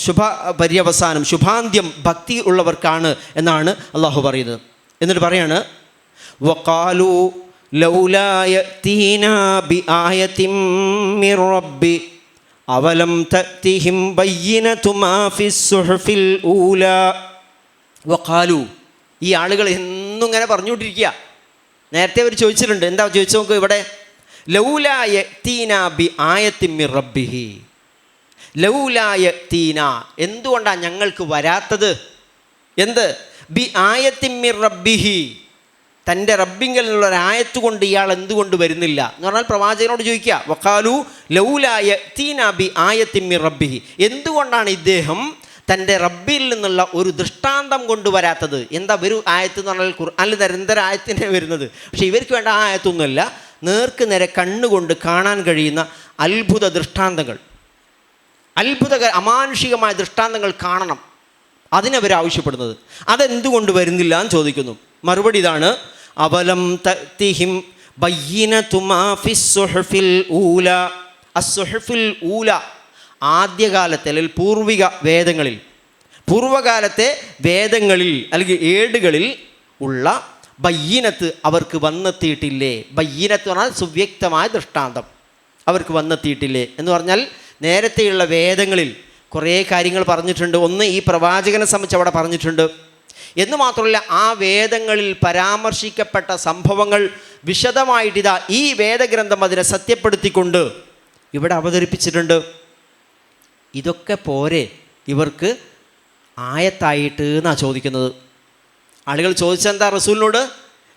ശുഭ പര്യവസാനം, ശുഭാന്ത്യം ഭക്തി ഉള്ളവർക്കാണ് എന്നാണ് അള്ളാഹു പറയുന്നത്. എന്നിട്ട് പറയാണ്, വഖാലു ലൗലാ യഅ്തീനാ ബിആയത്തിൻ മിർ റബ്ബി അവലം തഅ്തിഹിം ബയ്യിനതു മാ ഫിസ്സുഹുഫിൽ ഊലാ. വഖാലു, ഈ ആളുകൾ എന്നും ഇങ്ങനെ പറഞ്ഞുകൊണ്ടിരിക്കുക. നേരത്തെ അവർ ചോദിച്ചിട്ടുണ്ട്, എന്താ ചോദിച്ചു നോക്ക് ഇവിടെ, ലൗലാ യഅ്തീനാ ബിആയത്തിൻ മിർ റബ്ബിഹി, ലൗലാ യഅ്തീന, എന്തുകൊണ്ടാണ് ഞങ്ങൾക്ക് വരാത്തത്? എന്ത്? ബി ആയത്തിൻ മിർ റബ്ബിഹി, തൻ്റെ റബ്ബിങ്കിൽ നിന്നുള്ള ഒരായത്ത് കൊണ്ട് ഇയാൾ എന്തുകൊണ്ട് വരുന്നില്ല എന്ന് പറഞ്ഞാൽ പ്രവാചകനോട് ചോദിക്കുക. വഖാലു ലൗലാ യഅ്തീന ബി ആയത്തിൻ മിർ റബ്ബിഹി, എന്തുകൊണ്ടാണ് ഇദ്ദേഹം തൻ്റെ റബ്ബിൽ നിന്നുള്ള ഒരു ദൃഷ്ടാന്തം കൊണ്ടുവരാത്തത്? എന്താ ഒരു ആയത്ത് എന്ന് പറഞ്ഞാൽ ഖുർആനിൽ നിരന്തര ആയത്തിനെ വരുന്നത്, പക്ഷേ ഇവർക്ക് വേണ്ട ആ ആയത്തൊന്നുമല്ല, നേർക്ക് നേരെ കണ്ണുകൊണ്ട് കാണാൻ കഴിയുന്ന അത്ഭുത ദൃഷ്ടാന്തങ്ങൾ, അമാനുഷികമായ ദൃഷ്ടാന്തങ്ങൾ കാണണം, അതിനവർ ആവശ്യപ്പെടുന്നത്. അതെന്തുകൊണ്ട് വരുന്നില്ല എന്ന് ചോദിക്കുന്നു. മറുപടി ഇതാണ്, അവലം തഅ്തിഹിം ബയ്യിനതു മാ ഫിസ്സുഹുഫിൽ ഊല. അസ്സുഹുഫിൽ ഊല, ആദ്യകാലത്തെ അല്ലെങ്കിൽ പൂർവ്വകാലത്തെ വേദങ്ങളിൽ അല്ലെങ്കിൽ ഏടുകളിൽ ഉള്ള ബയ്യിനത്ത് അവർക്ക് വന്നെത്തിയിട്ടില്ലേ? ബയ്യിനത്ത് പറഞ്ഞാൽ സുവ്യക്തമായ ദൃഷ്ടാന്തം അവർക്ക് വന്നെത്തിയിട്ടില്ലേ എന്ന് പറഞ്ഞാൽ, നേരത്തെയുള്ള വേദങ്ങളിൽ കുറേ കാര്യങ്ങൾ പറഞ്ഞിട്ടുണ്ട്. ഒന്ന്, ഈ പ്രവാചകനെ സംബന്ധിച്ച് അവിടെ പറഞ്ഞിട്ടുണ്ട് എന്ന് മാത്രമല്ല, ആ വേദങ്ങളിൽ പരാമർശിക്കപ്പെട്ട സംഭവങ്ങൾ വിശദമായിട്ടിതാ ഈ വേദഗ്രന്ഥം അതിനെ സത്യപ്പെടുത്തിക്കൊണ്ട് ഇവിടെ അവതരിപ്പിച്ചിട്ടുണ്ട്. ഇതൊക്കെ പോരെ ഇവർക്ക് ആയത്തായിട്ട് എന്നാണ് ചോദിക്കുന്നത്. ആളുകൾ ചോദിച്ചെന്താ റസൂലിനോട്?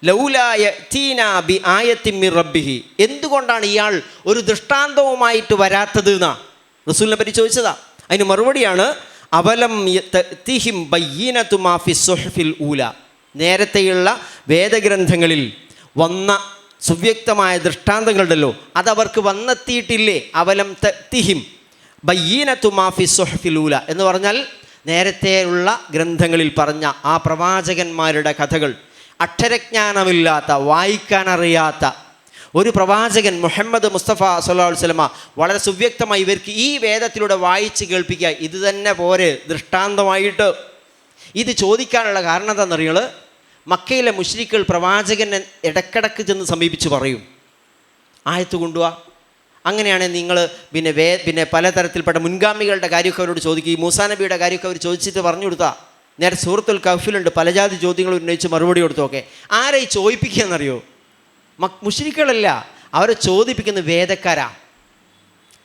ലൗലാ യഅ്തീനാ ബി ആയത്തിൻ മിർ റബ്ബിഹി, എന്തുകൊണ്ടാണ് ഇയാൾ ഒരു ദൃഷ്ടാന്തവുമായിട്ട് വരാത്തത് എന്നാ റസൂലിനെ പറ്റി ചോദിച്ചതാ. അതിന് മറുപടിയാണ്, അവലം തഅ്തിഹിം ബയ്യിനതു മാ ഫിസ്സുഹുഫിൽ ഊല, നേരത്തെയുള്ള വേദഗ്രന്ഥങ്ങളിൽ വന്ന സുവ്യക്തമായ ദൃഷ്ടാന്തങ്ങളുണ്ടല്ലോ, അതവർക്ക് വന്നെത്തിയിട്ടില്ലേ? അവലം തഅ്തിഹിം, ബയ്യീനത്തു മാ ഫി സുഹ്ഫിൽ ഊല എന്ന് പറഞ്ഞാൽ നേരത്തെയുള്ള ഗ്രന്ഥങ്ങളിൽ പറഞ്ഞ ആ പ്രവാചകന്മാരുടെ കഥകൾ അക്ഷരജ്ഞാനമില്ലാത്ത, വായിക്കാനറിയാത്ത ഒരു പ്രവാചകൻ മുഹമ്മദ് മുസ്തഫ സല്ലല്ലാഹു അലൈഹി വസല്ലമ വളരെ സുവ്യക്തമായി ഇവർക്ക് ഈ വേദത്തിലൂടെ വായിച്ച് കേൾപ്പിക്കുക, ഇത് തന്നെ പോരെ ദൃഷ്ടാന്തമായിട്ട്. ഇത് ചോദിക്കാനുള്ള കാരണം എന്താണെന്നറിയാൾ? മക്കയിലെ മുശ്രിക്കുകൾ പ്രവാചകനെ ഇടക്കിടക്ക് ചെന്ന് സമീപിച്ച് പറയും, ആയത്ത് കൊണ്ടുവാ. അങ്ങനെയാണെങ്കിൽ നിങ്ങൾ പിന്നെ പലതരത്തിൽപ്പെട്ട മുൻഗാമികളുടെ കാര്യമൊക്കെ അവരോട് ചോദിക്കുക. ഈ മൂസാ നബിയുടെ കാര്യമൊക്കെ അവർ ചോദിച്ചിട്ട് പറഞ്ഞു കൊടുത്താൽ നേരെ സൂറത്തുൽ കഹ്ഫിലുണ്ട്, പലജാതി ചോദ്യങ്ങൾ ഉന്നയിച്ച് മറുപടി കൊടുത്തൊക്കെ. ആരായി ചോദിപ്പിക്കുക എന്നറിയോ? മുശ്രിക്കുകളല്ല, അവരെ ചോദിപ്പിക്കുന്ന വേദക്കാരാ,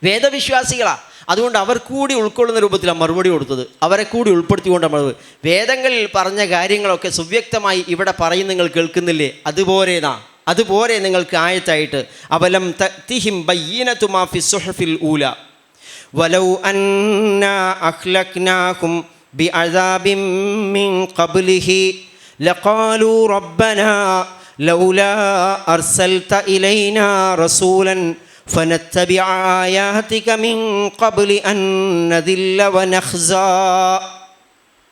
വേദവിശ്വാസികളാ. അതുകൊണ്ട് അവർ കൂടി ഉൾക്കൊള്ളുന്ന രൂപത്തിലാണ് മറുപടി കൊടുത്തത്. അവരെ കൂടി ഉൾപ്പെടുത്തിക്കൊണ്ടാണ് മറുപടി. വേദങ്ങളിൽ പറഞ്ഞ കാര്യങ്ങളൊക്കെ സുവ്യക്തമായി ഇവിടെ പറയും, നിങ്ങൾ കേൾക്കുന്നില്ലേ? അതുപോലെ നിങ്ങൾക്ക് ആയത്തായിട്ട് അവലം തഅ്തിഹിം ബയ്യിനതു മാ ഫി സുഹഫിൽ ഊല വലൗ അന്നാ അഖ്ലഖ്നാകും ബിഅദാബിൻ മിൻ ഖബ്ലിഹി ലഖാലൂ റബ്ബനാ ലൗലാ അർസൽത ഇലൈനാ റസൂലൻ ഫനത്തബിഅ ആയാതിക മിൻ ഖബ്ലി അൻ നദില്ല വനഖ്സാ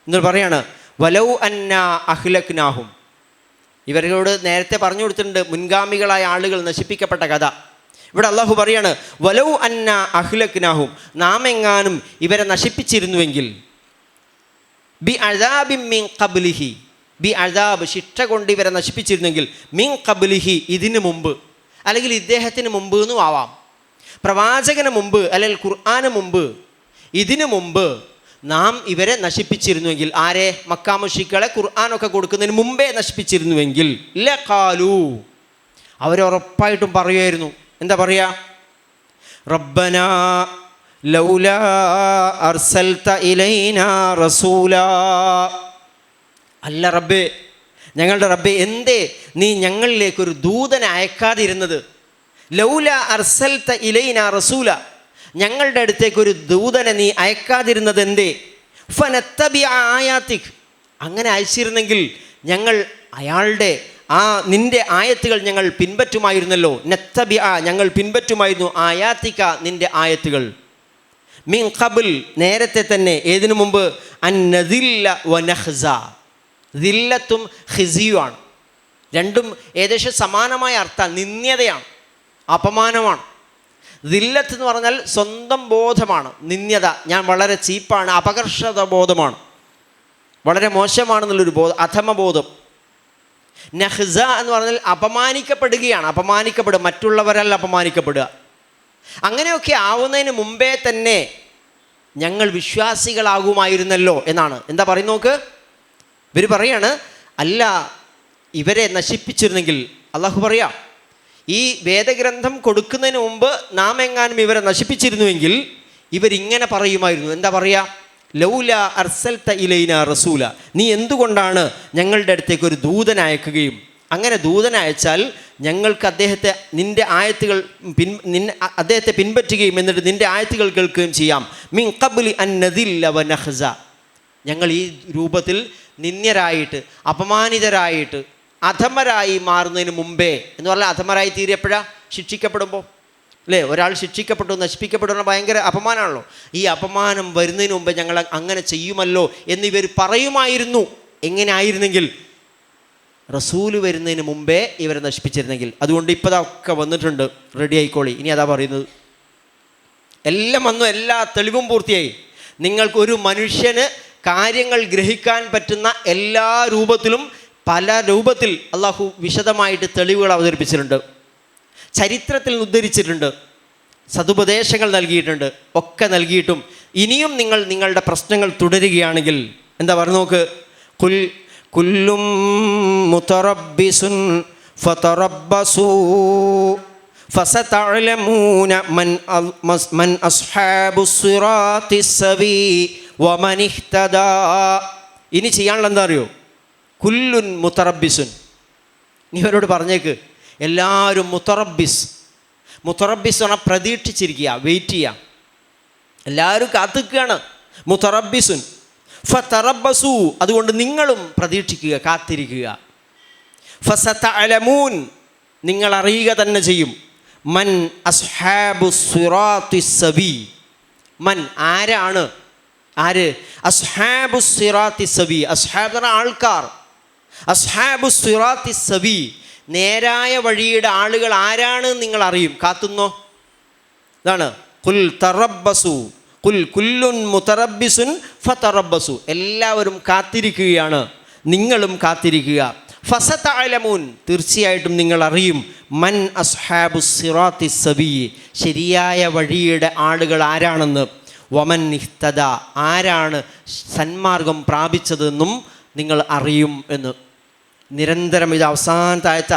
എന്ന് പറയാണ്. വലൗ അന്നാ അഖ്ലഖ്നാഹും, ഇവരോട് നേരത്തെ പറഞ്ഞു കൊടുത്തിട്ടുണ്ട് മുൻഗാമികളായ ആളുകൾ നശിപ്പിക്കപ്പെട്ട കഥ. ഇവിടെ അള്ളാഹു പറയാണ് വലൗ അന്ന അഹ്ലക്നാഹും, നാം എങ്ങാനും ഇവരെ നശിപ്പിച്ചിരുന്നുവെങ്കിൽ, ബി അദാബിൻ മിൻ ഖബ്ലിഹി, ബി അദാബ് ശിക്ഷ കൊണ്ട് ഇവരെ നശിപ്പിച്ചിരുന്നെങ്കിൽ, മിൻ ഖബ്ലിഹി ഇതിനു മുമ്പ്, അല്ലെങ്കിൽ ഇദ്ദേഹത്തിന് മുമ്പ് എന്നും ആവാം, പ്രവാചകന് മുമ്പ് അല്ലെങ്കിൽ ഖുർആന് മുമ്പ്, ഇതിനു മുമ്പ് നാം ഇവരെ നശിപ്പിച്ചിരുന്നുവെങ്കിൽ, ആരെ? മക്കാ മുശ്രിക്കുകളെ ഖുർആനൊക്കെ കൊടുക്കുന്നതിന് മുമ്പേ നശിപ്പിച്ചിരുന്നുവെങ്കിൽ, ലഖാലു അവരുറപ്പായിട്ടും പറയുമായിരുന്നു. എന്താ പറയാ? റബ്ബനാ ലൗലാ അർസൽത ഇലൈനാ റസൂലാ, അല്ല റബ്ബേ, ഞങ്ങളുടെ റബ്ബേ, എന്തേ നീ ഞങ്ങളിലേക്കൊരു ദൂതനെ അയക്കാതിരുന്നത്? ലൗലാ അർസൽത ഇലൈനാ റസൂല, ഞങ്ങളുടെ അടുത്തേക്കൊരു ദൂതനെ നീ അയക്കാതിരുന്നത് എന്തേ? ഫനത്തബിഅ ആയാതിക്, അങ്ങനെ അയച്ചിരുന്നെങ്കിൽ ഞങ്ങൾ അയാളുടെ നിൻ്റെ ആയത്തുകൾ ഞങ്ങൾ പിൻപറ്റുമായിരുന്നല്ലോ. നത്തബിഅ, ഞങ്ങൾ പിൻപറ്റുമായിരുന്നു, ആയാതിക, നിൻ്റെ ആയത്തുകൾ. മിൻ ഖബൽ, നേരത്തെ തന്നെ. ഏതിനു മുമ്പ്? അൻ നദില്ല വനഖ്സ, ദില്ലത്തും ഖിസിയുമാണ്. രണ്ടും ഏകദേശം സമാനമായ അർത്ഥം. നിന്ദ്യതയാണ്, അപമാനമാണ്. ദില്ലത്ത് എന്ന് പറഞ്ഞാൽ സ്വന്തം ബോധമാണ്, നിന്ദ്യത, ഞാൻ വളരെ ചീപ്പാണ്, അപകർഷത ബോധമാണ്, വളരെ മോശമാണെന്നുള്ളൊരു ബോധം, അധമബോധം. നഖ്സ എന്ന് പറഞ്ഞാൽ അപമാനിക്കപ്പെടുകയാണ്, അപമാനിക്കപ്പെടുക, മറ്റുള്ളവരല്ല അപമാനിക്കപ്പെടുക. അങ്ങനെയൊക്കെ ആവുന്നതിന് മുമ്പേ തന്നെ ഞങ്ങൾ വിശ്വാസികളാകുമായിരുന്നല്ലോ എന്നാണ്. എന്താ പറയുന്നത് നോക്ക്, ഇവർ പറയാണ് അല്ല ഇവരെ നശിപ്പിച്ചിരുന്നെങ്കിൽ, അള്ളാഹു പറയാം ഈ വേദഗ്രന്ഥം കൊടുക്കുന്നതിന് മുമ്പ് നാം എങ്ങാനും ഇവരെ നശിപ്പിച്ചിരുന്നുവെങ്കിൽ ഇവരിങ്ങനെ പറയുമായിരുന്നു. എന്താ പറയുക? ലൗല അർസൽത ഇലൈനാ റസൂല, നീ എന്തുകൊണ്ടാണ് ഞങ്ങളുടെ അടുത്തേക്ക് ഒരു ദൂതനെ അയക്കുകയും, അങ്ങനെ ദൂതനെ അയച്ചാൽ ഞങ്ങൾക്ക് അദ്ദേഹത്തെ നിൻ്റെ ആയത്തുകൾ അദ്ദേഹത്തെ പിൻപറ്റുകയും എന്നിട്ട് നിൻ്റെ ആയത്തുകൾ കേൾക്കുകയും ചെയ്യാം. മിൻ ഖബ്ലി അൻ നദില്ല വനഖ്സ, ഞങ്ങൾ ഈ രൂപത്തിൽ നിന്ദ്യരായിട്ട്, അപമാനിതരായിട്ട്, അധമരായി മാറുന്നതിന് മുമ്പേ. എന്ന് പറഞ്ഞാൽ അധമരായി തീരെപ്പോഴാണ്? ശിക്ഷിക്കപ്പെടുമ്പോൾ അല്ലേ? ഒരാൾ ശിക്ഷിക്കപ്പെട്ടു, നശിപ്പിക്കപ്പെടുന്ന ഭയങ്കര അപമാനമാണല്ലോ. ഈ അപമാനം വരുന്നതിന് മുമ്പേ ഞങ്ങൾ അങ്ങനെ ചെയ്യുമല്ലോ എന്നിവർ പറയുമായിരുന്നു. എങ്ങനെ ആയിരുന്നെങ്കിൽ? റസൂല് വരുന്നതിന് മുമ്പേ ഇവരെ നശിപ്പിച്ചിരുന്നെങ്കിൽ. അതുകൊണ്ട് ഇപ്പോൾ അതൊക്കെ വന്നിട്ടുണ്ട്, റെഡി ആയിക്കോളി. ഇനി അതാ പറയുന്നത്, എല്ലാം വന്നു, എല്ലാ തെളിവും പൂർത്തിയായി. നിങ്ങൾക്കൊരു മനുഷ്യന് കാര്യങ്ങൾ ഗ്രഹിക്കാൻ പറ്റുന്ന എല്ലാ രൂപത്തിലും, പല രൂപത്തിൽ അള്ളാഹു വിശദമായിട്ട് തെളിവുകൾ അവതരിപ്പിച്ചിട്ടുണ്ട്, ചരിത്രത്തിൽ ഉദ്ധരിച്ചിട്ടുണ്ട്, സതുപദേശങ്ങൾ നൽകിയിട്ടുണ്ട്. ഒക്കെ നൽകിയിട്ടും ഇനിയും നിങ്ങൾ നിങ്ങളുടെ പ്രശ്നങ്ങൾ തുടരുകയാണെങ്കിൽ എന്താ പറഞ്ഞു നോക്ക്, കുല്ലും മുതറബ്ബിസുൻ ഫതറബ്ബസൂ ഫസതഅലമൂന മൻ അസ്ഹാബുസ് സിറാത്തിസ് സവീ വമൻ ഇഹ്തദാ. ഇനി ചെയ്യാനുള്ള എന്താ അറിയോ? കുല്ലുൻ മുതറബ്ബിസുൻ. നീ അവരോട് പറഞ്ഞേക്ക്, എല്ലാവരും മുതറബ്ബിസ് എന്ന് പറഞ്ഞാൽ പ്രതീക്ഷിച്ചിരിക്കുക, വെയിറ്റ് ചെയ്യുക, എല്ലാവരും കാത്തിക്കുകയാണ്. മുതറബ്ബിസുൻ ഫതറബ്ബസൂ, അതുകൊണ്ട് നിങ്ങളും പ്രതീക്ഷിക്കുക, കാത്തിരിക്കുക. ഫസതഅലമൂൻ, നിങ്ങൾ അറിയുക തന്നെ ചെയ്യും. മൻ അസ്ഹാബുസ് സിറാത്തിസ് സവീ, മൻ ആരാണ്, ആര്? അസ്ഹാബു സിറാത്തി സബി. അസ്ഹാബ് എന്ന് പറഞ്ഞ ആൾക്കാർ. അസ്ഹാബു സിറാത്തി സബി, നേരായ വഴിയുടെ ആളുകൾ ആരാണ് നിങ്ങൾ അറിയും. കാത്തുന്നോ? ഇതാണ് കുൽ തറബ്ബസു കുൽ കുല്ലുൻ മുതറബ്ബിസുൻ ഫതറബ്ബസു. എല്ലാവരും കാത്തിരിക്കുകയാണ്, നിങ്ങളും കാത്തിരിക്കുക. ഫസതഅലമൂൻ, തീർച്ചയായിട്ടും നിങ്ങൾ അറിയും. മൻ അസ്ഹാബു സിറാത്തി സബി, ശരിയായ വഴിയുടെ ആളുകൾ ആരാണെന്ന്. വമൻ ഇഹ്തദ, ആരാണ് സന്മാർഗം പ്രാപിച്ചതെന്നും നിങ്ങൾ അറിയും എന്ന്. നിരന്തരം ഇത് അവസാനത്തെ ആയത്ത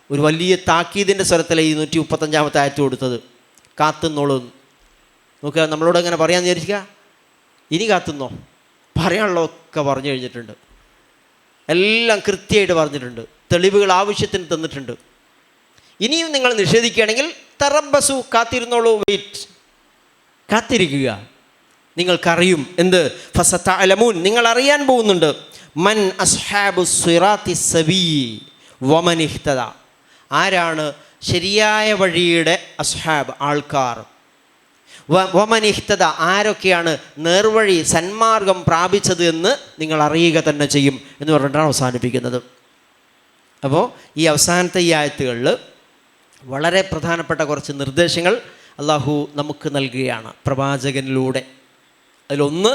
ഒരു വലിയ താക്കീതിൻ്റെ സ്വരത്തിലെ ഈ 135 ആയത്ത് കൊടുത്തത്. കാത്തുന്നോളൂ. നോക്കുക, നമ്മളോട് എങ്ങനെ പറയാൻ വിചാരിക്കുക? ഇനി കാത്തുന്നോ? പറയാനുള്ളതൊക്കെ പറഞ്ഞു കഴിഞ്ഞിട്ടുണ്ട്, എല്ലാം കൃത്യമായിട്ട് പറഞ്ഞിട്ടുണ്ട്, തെളിവുകൾ ആവശ്യത്തിന് തന്നിട്ടുണ്ട്. ഇനിയും നിങ്ങൾ നിഷേധിക്കുകയാണെങ്കിൽ തറബ്ബസു, കാത്തിരുന്നോളൂ, വെയിറ്റ്, കാത്തിരിക്കുക, നിങ്ങൾക്കറിയും. എന്ത്? ഫസതഅലമൂൻ, നിങ്ങൾ അറിയാൻ പോകുന്നുണ്ട്. മൻ അസ്ഹാബു സിറാത്തി സബീ വമൻ ഇഹ്തദ, ആരാണ് ശരിയായ വഴിയുടെ അസ്ഹാബ്, ആൾക്കാർ. വമൻ ഇഹ്തദ, ആരൊക്കെയാണ് നേർവഴി സന്മാർഗം പ്രാപിച്ചത് എന്ന് നിങ്ങൾ അറിയുക തന്നെ ചെയ്യും എന്ന് പറഞ്ഞിട്ടാണ് അവസാനിപ്പിക്കുന്നത്. അപ്പോൾ ഈ അവസാനത്തെ ഈ ആയത്തുകളിൽ വളരെ പ്രധാനപ്പെട്ട കുറച്ച് നിർദ്ദേശങ്ങൾ അള്ളാഹു നമുക്ക് നൽകുകയാണ് പ്രവാചകനിലൂടെ. അതിലൊന്ന്,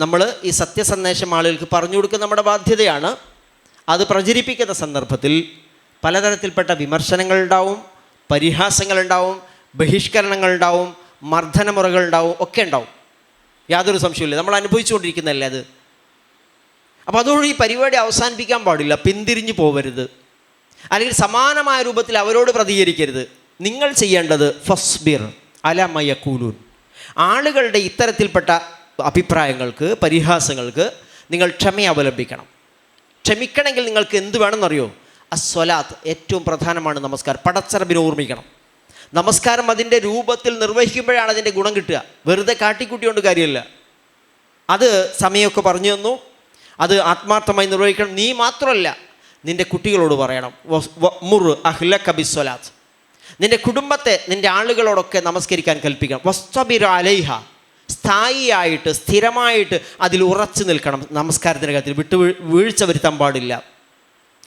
നമ്മൾ ഈ സത്യസന്ദേശം ആളുകൾക്ക് പറഞ്ഞു കൊടുക്കുന്ന നമ്മുടെ ബാധ്യതയാണ്. അത് പ്രചരിപ്പിക്കുന്ന സന്ദർഭത്തിൽ പലതരത്തിൽപ്പെട്ട വിമർശനങ്ങളുണ്ടാവും, പരിഹാസങ്ങളുണ്ടാവും, ബഹിഷ്കരണങ്ങളുണ്ടാവും, മർദ്ദനമുറകളുണ്ടാവും, ഒക്കെ ഉണ്ടാവും. യാതൊരു സംശയമില്ല, നമ്മൾ അനുഭവിച്ചുകൊണ്ടിരിക്കുന്നതല്ലേ അത്. അപ്പോൾ അതുകൊണ്ട് ഈ പരിപാടി അവസാനിപ്പിക്കാൻ പാടില്ല, പിന്തിരിഞ്ഞു പോവരുത്, അല്ലെങ്കിൽ സമാനമായ രൂപത്തിൽ അവരോട് പ്രതികരിക്കരുത്. നിങ്ങൾ ചെയ്യേണ്ടത് ഫസ്ബിർ അലാ മാ യഖൂലൂൻ, ആളുകളുടെ ഇത്തരത്തിൽപ്പെട്ട അഭിപ്രായങ്ങൾക്ക്, പരിഹാസങ്ങൾക്ക് നിങ്ങൾ ക്ഷമ അവലംബിക്കണം. ക്ഷമിക്കണമെങ്കിൽ നിങ്ങൾക്ക് എന്ത് വേണമെന്നറിയോ? അസ്വലാത്ത്, ഏറ്റവും പ്രധാനമാണ് നമസ്കാരം. പടച്ചറബിനെ ഓർമ്മിക്കണം. നമസ്കാരം അതിൻ്റെ രൂപത്തിൽ നിർവഹിക്കുമ്പോഴാണ് അതിൻ്റെ ഗുണം കിട്ടുക. വെറുതെ കാട്ടിക്കൂട്ടിക്കൊണ്ട് കാര്യമില്ല. അത് സമയമൊക്കെ പറഞ്ഞു തന്നു, അത് ആത്മാർത്ഥമായി നിർവഹിക്കണം. നീ മാത്രമല്ല, നിൻ്റെ കുട്ടികളോട് പറയണം. മുർ അഹ്ലക ബിസ്വലാത്ത്, നിൻ്റെ കുടുംബത്തെ, നിൻ്റെ ആളുകളോടൊക്കെ നമസ്കരിക്കാൻ കൽപ്പിക്കണം. വസ്തബിർ അലൈഹ, സ്ഥായിയായിട്ട് സ്ഥിരമായിട്ട് അതിൽ ഉറച്ചു നിൽക്കണം. നമസ്കാരത്തിൻ്റെ കാര്യത്തിൽ വീഴ്ച വരുത്താൻ പാടില്ല,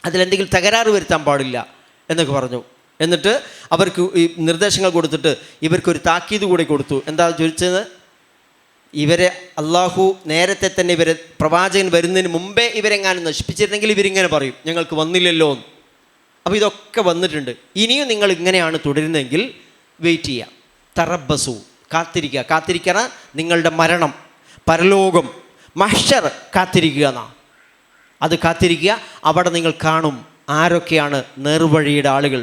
അതിലെന്തെങ്കിലും തകരാറ് വരുത്താൻ പാടില്ല എന്നൊക്കെ പറഞ്ഞു. എന്നിട്ട് അവർക്ക് ഈ നിർദ്ദേശങ്ങൾ കൊടുത്തിട്ട് ഇവർക്കൊരു താക്കീത് കൂടി കൊടുത്തു. എന്താ ചോദിച്ചത്? ഇവരെ അള്ളാഹു നേരത്തെ തന്നെ ഇവരെ പ്രവാചകൻ വരുന്നതിന് മുമ്പേ ഇവരെങ്ങാനും നശിപ്പിച്ചിരുന്നെങ്കിൽ ഇവരിങ്ങനെ പറയും, ഞങ്ങൾക്ക് വന്നില്ലല്ലോ എന്ന്. അപ്പോൾ ഇതൊക്കെ വന്നിട്ടുണ്ട്. ഇനിയും നിങ്ങൾ ഇങ്ങനെയാണ് തുടരുന്നതെങ്കിൽ വെയിറ്റ് ചെയ്യുക. തറബ്ബസു, കാത്തിരിക്കുക. കാത്തിരിക്കണ നിങ്ങളുടെ മരണം, പരലോകം, മഹ്ശർ കാത്തിരിക്കുക എന്നാ. അത് കാത്തിരിക്കുക. അവിടെ നിങ്ങൾ കാണും ആരൊക്കെയാണ് നേർവഴിയുടെ ആളുകൾ,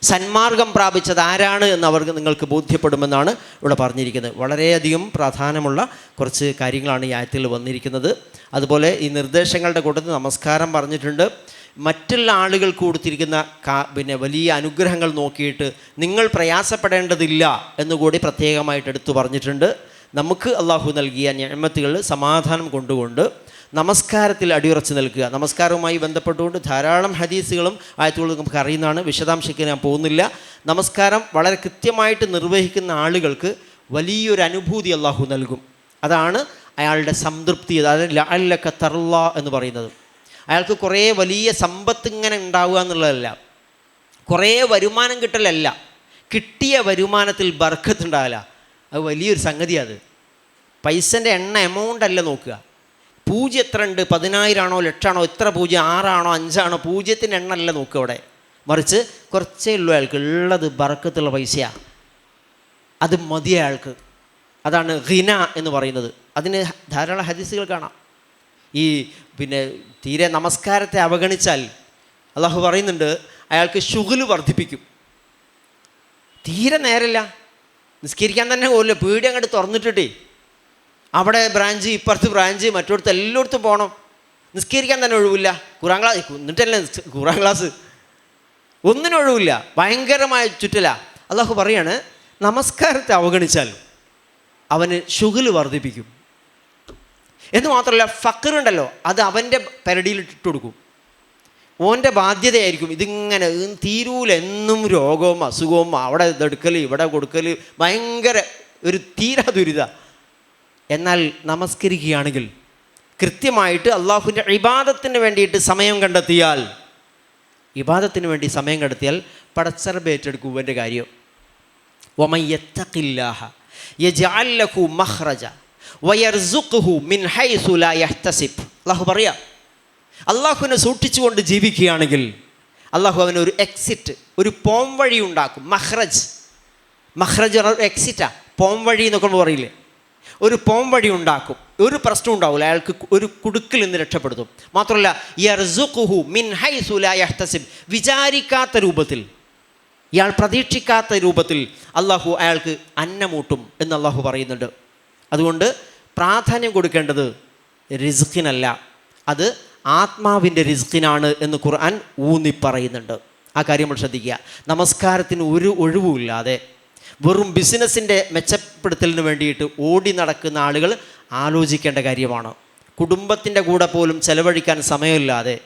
സന്മാർഗം പ്രാപിച്ചത് ആരാണ് എന്ന് അവർക്ക് നിങ്ങൾക്ക് ബോധ്യപ്പെടുമെന്നാണ് ഇവിടെ പറഞ്ഞിരിക്കുന്നത്. വളരെയധികം പ്രാധാന്യമുള്ള കുറച്ച് കാര്യങ്ങളാണ് ഈ ആയത്തിൽ വന്നിരിക്കുന്നത്. അതുപോലെ ഈ നിർദ്ദേശങ്ങളുടെ കൂട്ടത്തിൽ നമസ്കാരം പറഞ്ഞിട്ടുണ്ട്. മറ്റുള്ള ആളുകൾക്ക് കൊടുത്തിരിക്കുന്ന വലിയ അനുഗ്രഹങ്ങൾ നോക്കിയിട്ട് നിങ്ങൾ പ്രയാസപ്പെടേണ്ടതില്ല എന്നുകൂടി പ്രത്യേകമായിട്ട് എടുത്തു പറഞ്ഞിട്ടുണ്ട്. നമുക്ക് അള്ളാഹു നൽകിയ നിഅമത്തുകൾ സമാധാനം കൊണ്ടുകൊണ്ട് നമസ്കാരത്തിൽ അടിയുറച്ച് നിൽക്കുക. നമസ്കാരവുമായി ബന്ധപ്പെട്ടുകൊണ്ട് ധാരാളം ഹദീസുകളും ആയത്തുകളും നമുക്ക് അറിയുന്നതാണ്. വിശദാംശിക്കാൻ ഞാൻ പോകുന്നില്ല. നമസ്കാരം വളരെ കൃത്യമായിട്ട് നിർവഹിക്കുന്ന ആളുകൾക്ക് വലിയൊരു അനുഭൂതി അള്ളാഹു നൽകും. അതാണ് അയാളുടെ സംതൃപ്തി. അതായത് ലഅല്ലക തർള എന്ന് പറയുന്നത്. അയാൾക്ക് കുറേ വലിയ സമ്പത്ത് ഇങ്ങനെ ഉണ്ടാവുക എന്നുള്ളതല്ല, കുറേ വരുമാനം കിട്ടലല്ല, കിട്ടിയ വരുമാനത്തിൽ ബർക്കത്ത് ഉണ്ടാവില്ല. അത് വലിയൊരു സംഗതിയാണ്. അത് പൈസൻ്റെ എമൗണ്ട് അല്ല നോക്കുക. പൂജ്യം എത്ര ഉണ്ട്, 10,000 ആണോ, ലക്ഷമാണോ, എത്ര പൂജ്യം, 6 ആണോ 5 ആണോ, പൂജ്യത്തിൻ്റെ അല്ല നോക്കുക അവിടെ. മറിച്ച് കുറച്ചേ ഉള്ളൂ അയാൾക്ക് ഉള്ളത്, ബർക്കത്തുള്ള പൈസയാണ്. അത് മതി അയാൾക്ക്. അതാണ് ഖിന എന്ന് പറയുന്നത്. അതിന് ധാരാളം ഹദീസുകൾ കാണാം. ഈ തീരെ നമസ്കാരത്തെ അവഗണിച്ചാൽ അള്ളാഹു പറയുന്നുണ്ട് അയാൾക്ക് ശുഗ്ല് വർദ്ധിപ്പിക്കും. തീരെ നേരമില്ല, നിസ്കരിക്കാൻ തന്നെ പോകില്ല, പീടി അങ്ങോട്ട് തുറന്നിട്ടിട്ടേ അവിടെ ബ്രാഞ്ച്, ഇപ്പുറത്ത് ബ്രാഞ്ച്, മറ്റോടത്ത് എല്ലായിടത്തും പോകണം. നിസ്കരിക്കാൻ തന്നെ ഒഴിവില്ല. ഖുറാൻ ക്ലാസ് എന്നിട്ടല്ലേ ഖുറാൻ ക്ലാസ്, ഒന്നിനും ഒഴിവില്ല, ഭയങ്കരമായ ചുറ്റല. അള്ളാഹു പറയാണ് നമസ്കാരത്തെ അവഗണിച്ചാൽ അവന് ശുഗ്ല് വർദ്ധിപ്പിക്കും. എന്ന് മാത്രമല്ല, ഫഖറുണ്ടല്ലോ അത് അവൻ്റെ പെരടിയിൽ ഇട്ട് കൊടുക്കും. ഓൻ്റെ ബാധ്യതയായിരിക്കും ഇതിങ്ങനെ തീരൂല. എന്നും രോഗവും അസുഖവും, അവിടെ ഇതെടുക്കൽ ഇവിടെ കൊടുക്കൽ, ഭയങ്കര ഒരു തീരാ ദുരിത. എന്നാൽ നമസ്കരിക്കുകയാണെങ്കിൽ കൃത്യമായിട്ട് അള്ളാഹുവിൻ്റെ ഇബാദത്തിന് വേണ്ടിയിട്ട് സമയം കണ്ടെത്തിയാൽ, ഇബാദത്തിന് വേണ്ടി സമയം കണ്ടെത്തിയാൽ പടച്ചറബ് ഏറ്റെടുക്കും ഇവൻ്റെ കാര്യം. വമൻ യത്തഖില്ലാഹ യജ്അൽ ലഹു മഖ്റജ വയർസുഖുഹു മിൻ ഹൈസു ലാ യഹ്തസിബ്. അള്ളാഹു പറയാ, അള്ളാഹുവിനെ സൂക്ഷിച്ചുകൊണ്ട് ജീവിക്കുകയാണെങ്കിൽ അള്ളാഹു അവനൊരു എക്സിറ്റ്, ഒരു പോം വഴി ഉണ്ടാക്കും. മഖ്റജ് എക്സിറ്റാ, പോം വഴി എന്നൊക്കെ നമ്മൾ പറയില്ലേ, ഒരു പോം വഴി ഉണ്ടാക്കും. ഒരു പ്രശ്നം ഉണ്ടാവില്ല, അയാൾക്ക് ഒരു കുടുക്കിൽ നിന്ന് രക്ഷപ്പെടുത്തും. മാത്രമല്ല യർസുഖുഹു മിൻ ഹൈസു ലാ യഹ്തസിബ്, വിചാരിക്കാത്ത രൂപത്തിൽ, ഇയാൾ പ്രതീക്ഷിക്കാത്ത രൂപത്തിൽ അള്ളാഹു അയാൾക്ക് അന്നമൂട്ടും എന്ന് അള്ളാഹു പറയുന്നുണ്ട്. അതുകൊണ്ട് പ്രാധാന്യം കൊടുക്കേണ്ടത് റിസ്ക്കിനല്ല, അത് ആത്മാവിൻ്റെ റിസ്ക്കിനാണ് എന്ന് ഖുർആൻ ഊന്നി പറയുന്നുണ്ട്. ആ കാര്യം നമ്മൾ ശ്രദ്ധിക്കുക. നമസ്കാരത്തിന് ഒരു ഒഴിവുമില്ലാതെ വെറും ബിസിനസ്സിൻ്റെ മെച്ചപ്പെടുത്തലിന് വേണ്ടിയിട്ട് ഓടി നടക്കുന്ന ആളുകൾ ആലോചിക്കേണ്ട കാര്യമാണ്. കുടുംബത്തിൻ്റെ കൂടെ പോലും ചെലവഴിക്കാൻ സമയമില്ലാതെ,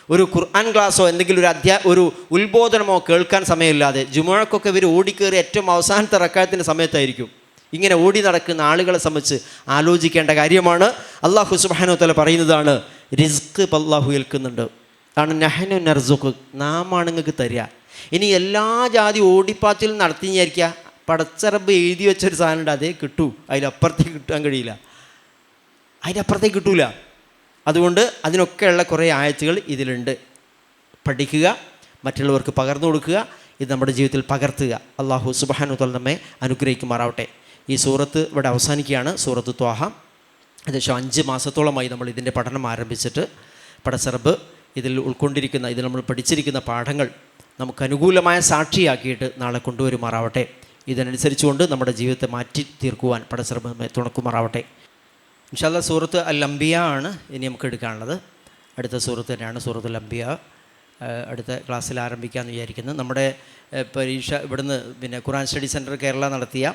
ഒരു ഖുർആൻ ക്ലാസ്സോ എന്തെങ്കിലും ഒരു ഉത്ബോധനമോ കേൾക്കാൻ സമയമില്ലാതെ, ജുമുഅക്കൊക്കെ ഇവർ ഓടിക്കേറി ഏറ്റവും അവസാനത്തെ റക്അത്തിന്റെ സമയത്തായിരിക്കും. ഇങ്ങനെ ഓടി നടക്കുന്ന ആളുകളെ സംബന്ധിച്ച് ആലോചിക്കേണ്ട കാര്യമാണ്. അല്ലാഹു സുബ്ഹാനഹു വ തആല പറയുന്നതാണ്, റിസ്ക് അല്ലാഹു ഏൽക്കുന്നുണ്ട്. ആണ് നഹ്നു നർസുഖ്, നാമാണ് നിങ്ങൾക്ക് തരിക. ഇനി എല്ലാ ജാതി ഓടിപ്പാച്ചിലും നടത്തി വിചാരിക്കുക, പടച്ചറബ് എഴുതി വെച്ചൊരു സാധനം ഉണ്ട്, അതേ കിട്ടൂ, അതിലപ്പുറത്തേക്ക് കിട്ടാൻ കഴിയില്ല, അതിനപ്പുറത്തേക്ക് കിട്ടൂല. അതുകൊണ്ട് അതിനൊക്കെയുള്ള കുറേ ആയത്തുകൾ ഇതിലുണ്ട്. പഠിക്കുക, മറ്റുള്ളവർക്ക് പകർന്നു കൊടുക്കുക, ഇത് നമ്മുടെ ജീവിതത്തിൽ പകർത്തുക. അല്ലാഹു സുബ്ഹാനഹു വ തആല നമ്മെ അനുഗ്രഹിക്കുമാറാവട്ടെ. ഈ സൂറത്ത് ഇവിടെ അവസാനിക്കുകയാണ്, സൂറത്ത് ത്വാഹ. ഏകദേശം 5 മാസത്തോളമായി നമ്മൾ ഇതിൻ്റെ പഠനം ആരംഭിച്ചിട്ട്. പടച്ചറബ് ഇതിൽ ഉൾക്കൊണ്ടിരിക്കുന്ന, ഇതിൽ നമ്മൾ പഠിച്ചിരിക്കുന്ന പാഠങ്ങൾ നമുക്ക് അനുകൂലമായ സാക്ഷിയാക്കിയിട്ട് നാളെ കൊണ്ടുവരുമാറാവട്ടെ. ഇതിനനുസരിച്ചുകൊണ്ട് നമ്മുടെ ജീവിതത്തെ മാറ്റി തീർക്കുവാൻ പടച്ചറബ് നമ്മെ തുണക്കുമാറാവട്ടെ. ഇൻഷാ അല്ലാഹ് സൂറത്ത് അൽ അംബിയ ആണ് ഇനി നമുക്ക് എടുക്കാനുള്ളത്. അടുത്ത സൂറത്ത് തന്നെയാണ് സൂറത്തുൽ അംബിയ. അടുത്ത ക്ലാസ്സിൽ ആരംഭിക്കാമെന്ന് വിചാരിക്കുന്നു. നമ്മുടെ പരീക്ഷ ഇവിടുന്ന് ഖുർആൻ സ്റ്റഡി സെൻറ്റർ കേരള നടത്തിയ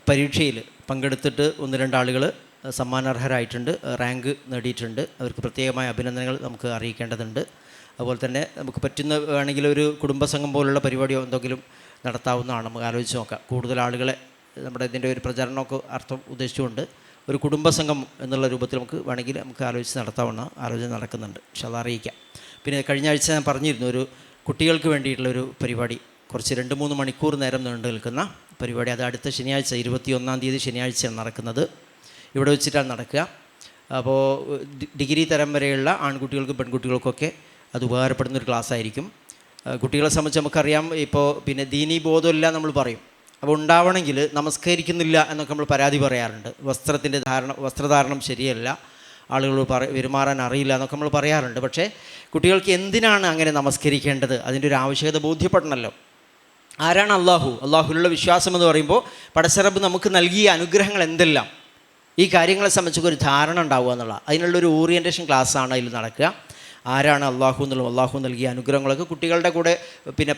പരീക്ഷയിൽ പങ്കെടുത്തിട്ട് 1-2 ആളുകൾ സമ്മാനാർഹരായിട്ടുണ്ട്, റാങ്ക് നേടിയിട്ടുണ്ട്. അവർക്ക് പ്രത്യേകമായ അഭിനന്ദനങ്ങൾ നമുക്ക് അറിയിക്കേണ്ടതുണ്ട്. അതുപോലെ തന്നെ നമുക്ക് പറ്റുന്ന വേണമെങ്കിൽ ഒരു കുടുംബസംഘം പോലുള്ള പരിപാടിയോ എന്തെങ്കിലും നടത്താവുന്നതാണ്. നമുക്ക് ആലോചിച്ച് നോക്കാം. കൂടുതൽ ആളുകളെ നമ്മുടെ ഇതിൻ്റെ ഒരു പ്രചരണമൊക്കെ അർത്ഥം ഉദ്ദേശിച്ചുകൊണ്ട് ഒരു കുടുംബസംഘം എന്നുള്ള രൂപത്തിൽ വേണമെങ്കിൽ നമുക്ക് ആലോചിച്ച് നടത്താവുന്ന ആലോചന നടക്കുന്നുണ്ട്. ഇൻഷാ അല്ലാഹ് അറിയിക്കാം. പിന്നെ കഴിഞ്ഞ ആഴ്ച ഞാൻ പറഞ്ഞിരുന്നു, ഒരു കുട്ടികൾക്ക് വേണ്ടിയിട്ടുള്ളൊരു പരിപാടി, കുറച്ച് 2-3 മണിക്കൂർ നേരം നീണ്ടു നിൽക്കുന്ന പരിപാടി. അത് അടുത്ത ശനിയാഴ്ച 21-ാം തീയതി ശനിയാഴ്ചയാണ് നടക്കുന്നത്. ഇവിടെ വെച്ചിട്ടാണ് നടക്കുക. അപ്പോൾ ഡിഗ്രി തരം വരെയുള്ള ആൺകുട്ടികൾക്കും പെൺകുട്ടികൾക്കൊക്കെ അത് ഉപകാരപ്പെടുന്നൊരു ക്ലാസ് ആയിരിക്കും. കുട്ടികളെ സംബന്ധിച്ച് നമുക്കറിയാം, ഇപ്പോൾ ദീനീ ബോധമില്ല നമ്മൾ പറയും. അപ്പോൾ ഉണ്ടാവണമെങ്കിൽ നമസ്കരിക്കുന്നില്ല എന്നൊക്കെ നമ്മൾ പരാതി പറയാറുണ്ട്. വസ്ത്രധാരണം ശരിയല്ല, ആളുകൾ പെരുമാറാൻ അറിയില്ല എന്നൊക്കെ നമ്മൾ പറയാറുണ്ട്. പക്ഷേ കുട്ടികൾക്ക് എന്തിനാണ് അങ്ങനെ നമസ്കരിക്കേണ്ടത്, അതിൻ്റെ ഒരു ആവശ്യകത ബോധ്യപ്പെടണമല്ലോ. ആരാണ് അള്ളാഹു? അള്ളാഹുവിലുള്ള വിശ്വാസം എന്ന് പറയുമ്പോൾ പടച്ചറബ് നമുക്ക് നൽകിയ അനുഗ്രഹങ്ങൾ എന്തെല്ലാം, ഈ കാര്യങ്ങളെ സംബന്ധിച്ചൊക്കെ ഒരു ധാരണ ഉണ്ടാവുക എന്നുള്ള അതിനുള്ളൊരു ഓറിയൻറ്റേഷൻ ക്ലാസ്സാണ് അതിൽ നടക്കുക. ആരാണ് അള്ളാഹു എന്നുള്ളത്, അള്ളാഹു നൽകിയ അനുഗ്രഹങ്ങളൊക്കെ കുട്ടികളുടെ കൂടെ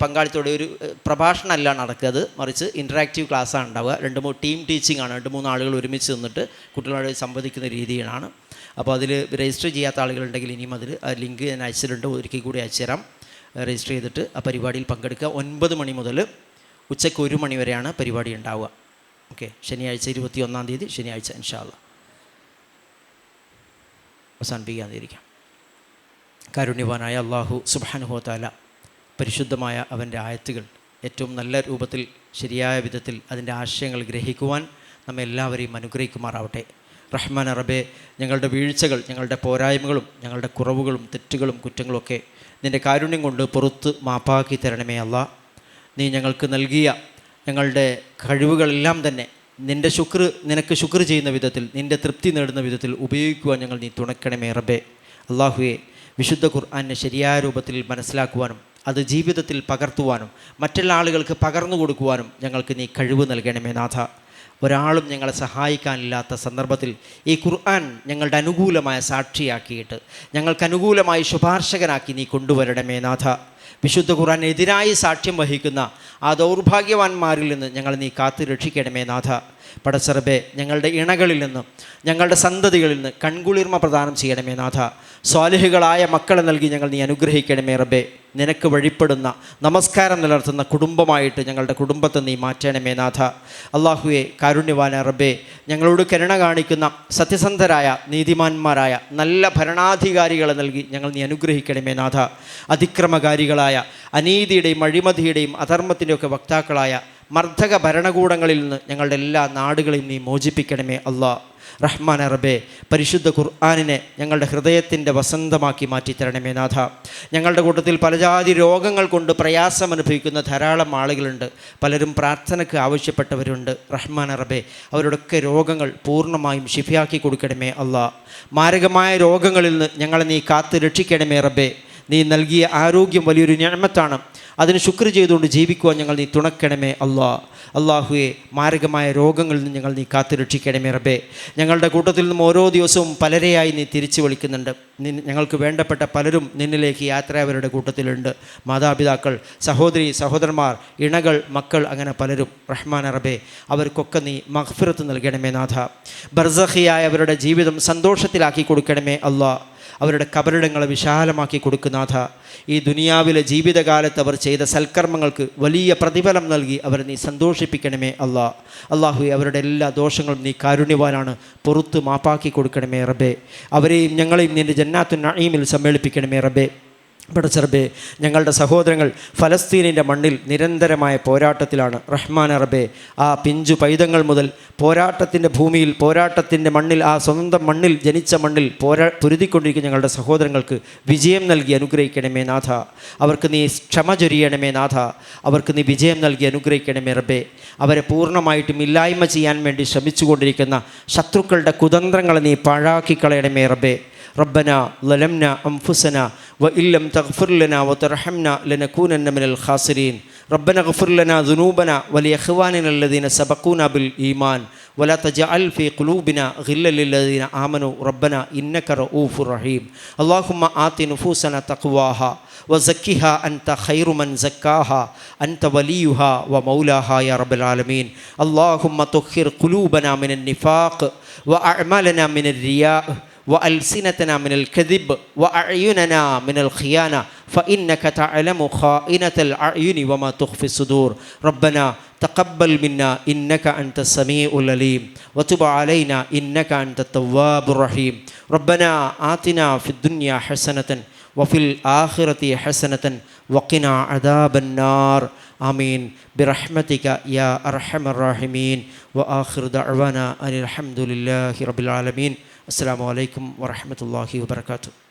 പങ്കാളിത്തോടെ ഒരു പ്രഭാഷണമല്ല നടക്കുക, അത് മറിച്ച് ഇൻറ്ററാക്റ്റീവ് ക്ലാസ്സാണ് ഉണ്ടാവുക. 2-3 ടീം ടീച്ചിങ് ആണ്. 2-3 ആളുകൾ ഒരുമിച്ച് നിന്നിട്ട് കുട്ടികളോട് സംവദിക്കുന്ന രീതിയാണ്. അപ്പോൾ അതിൽ രജിസ്റ്റർ ചെയ്യാത്ത ആളുകളുണ്ടെങ്കിൽ ഇനിയും അതിൽ ലിങ്ക് ഞാൻ അയച്ചിട്ടുണ്ട്, ഒരിക്കൽ കൂടി അയച്ചു തരാം. രജിസ്റ്റർ ചെയ്തിട്ട് ആ പരിപാടിയിൽ പങ്കെടുക്കുക. 9 മണി മുതൽ ഉച്ചയ്ക്ക് 1 മണി വരെയാണ് പരിപാടി ഉണ്ടാവുക. ഓക്കെ, ശനിയാഴ്ച 21-ാം തീയതി ശനിയാഴ്ച ഇൻഷാ അല്ലാഹ് അവസാനിപ്പിക്കാതിരിക്കാം. കാരുണ്യവാനായ അല്ലാഹു സുബ്ഹാനഹു വ തആല പരിശുദ്ധമായ അവൻ്റെ ആയത്തുകൾ ഏറ്റവും നല്ല രൂപത്തിൽ ശരിയായ വിധത്തിൽ അതിൻ്റെ ആശയങ്ങൾ ഗ്രഹിക്കുവാൻ നമ്മെ എല്ലാവരെയും അനുഗ്രഹിക്കുമാറാവട്ടെ. റഹ്മാൻ റബ്ബേ, ഞങ്ങളുടെ വീഴ്ചകൾ, ഞങ്ങളുടെ പോരായ്മകളും, ഞങ്ങളുടെ കുറവുകളും തെറ്റുകളും കുറ്റങ്ങളുമൊക്കെ നിൻ്റെ കാരുണ്യം കൊണ്ട് പുറത്ത് മാപ്പാക്കി തരണമേ അല്ലാ. നീ ഞങ്ങൾക്ക് നൽകിയ ഞങ്ങളുടെ കഴിവുകളെല്ലാം തന്നെ നിനക്ക് ശുക്ർ ചെയ്യുന്ന വിധത്തിൽ, നിൻ്റെ തൃപ്തി നേടുന്ന വിധത്തിൽ ഉപയോഗിക്കുവാൻ നീ തുണയ്ക്കണമേ റബ്ബേ. അല്ലാഹുവേ, വിശുദ്ധ ഖുർആനെ ശരിയായ രൂപത്തിൽ മനസ്സിലാക്കുവാനും അത് ജീവിതത്തിൽ പകർത്തുവാനും മറ്റുള്ള ആളുകൾക്ക് പകർന്നു കൊടുക്കുവാനും ഞങ്ങൾക്ക് നീ കഴിവ് നൽകണമേ നാഥ. ഒരാളും ഞങ്ങളെ സഹായിക്കാനില്ലാത്ത സന്ദർഭത്തിൽ ഈ ഖുർആൻ ഞങ്ങളുടെ അനുകൂലമായ സാക്ഷിയാക്കിയിട്ട് ഞങ്ങൾക്ക് അനുകൂലമായി ശുപാർശകനാക്കി നീ കൊണ്ടുവരണമേ നാഥ. വിശുദ്ധ ഖുർആനെതിരായി സാക്ഷ്യം വഹിക്കുന്ന ആ ദൗർഭാഗ്യവാന്മാരിൽ നിന്ന് ഞങ്ങൾ നീ കാത്തു രക്ഷിക്കണമേ നാഥ. പടച്ചറബേ, ഞങ്ങളുടെ ഇണകളിൽ നിന്ന്, ഞങ്ങളുടെ സന്തതികളിൽ നിന്ന് കൺകുളിർമ പ്രദാനം ചെയ്യണമേ നാഥ. സ്വാലിഹുകളായ മക്കളെ നൽകി ഞങ്ങൾ നീ അനുഗ്രഹിക്കണമേ റബ്ബേ. നിനക്ക് വഴിപ്പെടുന്ന, നമസ്കാരം നിലനിർത്തുന്ന കുടുംബമായിട്ട് ഞങ്ങളുടെ കുടുംബത്തെ നീ മാറ്റണമേ നാഥ. അള്ളാഹുവെ, കാരുണ്യവാന റബ്ബേ, ഞങ്ങളോട് കരുണ കാണിക്കുന്ന സത്യസന്ധരായ നീതിമാന്മാരായ നല്ല ഭരണാധികാരികളെ നൽകി ഞങ്ങൾ നീ അനുഗ്രഹിക്കണമേ നാഥ. അതിക്രമകാരികളായ, അനീതിയുടെയും അഴിമതിയുടെയും അധർമ്മത്തിൻ്റെയൊക്കെ വക്താക്കളായ മർദ്ദക ഭരണകൂടങ്ങളിൽ നിന്ന് ഞങ്ങളുടെ എല്ലാ നാടുകളെയും നീ മോചിപ്പിക്കണമേ അല്ലാ. റഹ്മാൻ റബ്ബേ, പരിശുദ്ധ ഖുർആനിനെ ഞങ്ങളുടെ ഹൃദയത്തിൻ്റെ വസന്തമാക്കി മാറ്റിത്തരണമേ നാഥ. ഞങ്ങളുടെ കൂട്ടത്തിൽ പലജാതി രോഗങ്ങൾ കൊണ്ട് പ്രയാസം അനുഭവിക്കുന്ന ധാരാളം ആളുകളുണ്ട്. പലരും പ്രാർത്ഥനയ്ക്ക് ആവശ്യപ്പെട്ടവരുണ്ട്. റഹ്മാൻ റബ്ബേ, അവരുടെയൊക്കെ രോഗങ്ങൾ പൂർണ്ണമായും ശിഫയാക്കി കൊടുക്കണമേ അല്ലാ. മാരകമായ രോഗങ്ങളിൽ നിന്ന് ഞങ്ങളെ നീ കാത്ത് രക്ഷിക്കണമേ റബ്ബേ. നീ നൽകിയ ആരോഗ്യം വലിയൊരു നിഅമത്താണ്. അതിന് ശുക്ർ ചെയ്തുകൊണ്ട് ജീവിക്കുവാൻ ഞങ്ങൾ നീ തുണക്കണമേ അല്ലാ. അള്ളാഹുവെ, മാരകമായ രോഗങ്ങളിൽ നിന്ന് ഞങ്ങൾ നീ കാത്തു രക്ഷിക്കണമേ റബ്ബേ. ഞങ്ങളുടെ കൂട്ടത്തിൽ നിന്നും ഓരോ ദിവസവും പലരെയായി നീ തിരിച്ചു വിളിക്കുന്നുണ്ട്. ഞങ്ങൾക്ക് വേണ്ടപ്പെട്ട പലരും നിന്നിലേക്ക് യാത്രയായവരുടെ കൂട്ടത്തിലുണ്ട്. മാതാപിതാക്കൾ, സഹോദരി സഹോദരന്മാർ, ഇണകൾ, മക്കൾ, അങ്ങനെ പലരും. റഹ്മാൻ റബ്ബേ, അവർക്കൊക്കെ നീ മഗ്ഫിറത്ത് നൽകണമേ നാഥ. ബർസഖിയായ അവരുടെ ജീവിതം സന്തോഷത്തിലാക്കി കൊടുക്കണമേ അല്ലാ. അവരുടെ കബറിടങ്ങളെ വിശാലമാക്കി കൊടുക്കുനാഥ. ഈ ദുനിയാവിലെ ജീവിതകാലത്ത് അവർ ചെയ്ത സൽക്കർമ്മങ്ങൾക്ക് വലിയ പ്രതിഫലം നൽകി അവരെ നീ സന്തോഷിപ്പിക്കണമേ അല്ലാ. അള്ളാഹുവേ, അവരുടെ എല്ലാ ദോഷങ്ങളും നീ കാരുണ്യവാനാണ്, പുറത്ത് മാപ്പാക്കി കൊടുക്കണമേ റബ്ബേ. അവരെയും ഞങ്ങളെയും നിൻ്റെ ജന്നാത്തുൻ നഈമിൽ സമ്മേളിപ്പിക്കണമേ റബ്ബേ. പടച്ചറബേ, ഞങ്ങളുടെ സഹോദരങ്ങൾ ഫലസ്തീനിൻ്റെ മണ്ണിൽ നിരന്തരമായ പോരാട്ടത്തിലാണ്. റഹ്മാൻ റബ്ബേ, ആ പിഞ്ചു പൈതങ്ങൾ മുതൽ പോരാട്ടത്തിൻ്റെ ഭൂമിയിൽ, പോരാട്ടത്തിൻ്റെ മണ്ണിൽ, ആ സ്വന്തം മണ്ണിൽ, ജനിച്ച മണ്ണിൽ പൊരുതിക്കൊണ്ടിരിക്കുന്ന ഞങ്ങളുടെ സഹോദരങ്ങൾക്ക് വിജയം നൽകി അനുഗ്രഹിക്കണമേ നാഥ. അവർക്ക് നീ ക്ഷമ ചൊരിയണമേ നാഥ. അവർക്ക് നീ വിജയം നൽകി അനുഗ്രഹിക്കണമേ റബ്ബേ. അവരെ പൂർണ്ണമായിട്ടും ഇല്ലായ്മ ചെയ്യാൻ വേണ്ടി ശ്രമിച്ചുകൊണ്ടിരിക്കുന്ന ശത്രുക്കളുടെ കുതന്ത്രങ്ങളെ നീ പാഴാക്കി കളയണമേ റബ്ബേ. ربنا ظلمنا أنفسنا وإن لم تغفر لنا وترحمنا لنكونن من الخاسرين ربنا اغفر لنا ذنوبنا ولإخواننا الذين سبقونا بالإيمان ولا تجعل في قلوبنا غلا للذين آمنوا ربنا إنك رؤوف رحيم اللهم آت نفوسنا تقواها وزكها أنت خير من زكاها أنت وليها ومولاها يا رب العالمين اللهم طهر قلوبنا من النفاق وأعمالنا من الرياء وألسنتنا من الكذب وأعيننا من الخيانة فإنك تعلم خائنة الأعين وما تخفي الصدور ربنا تقبل منا إنك أنت السميع العليم وتب علينا إنك أنت التواب الرحيم ربنا آتنا في الدنيا حسنة وفي الآخرة حسنة وقنا عذاب النار آمين برحمتك يا أرحم الراحمين وآخر دعوانا أن الحمد لله رب العالمين السلام عليكم ورحمة الله وبركاته.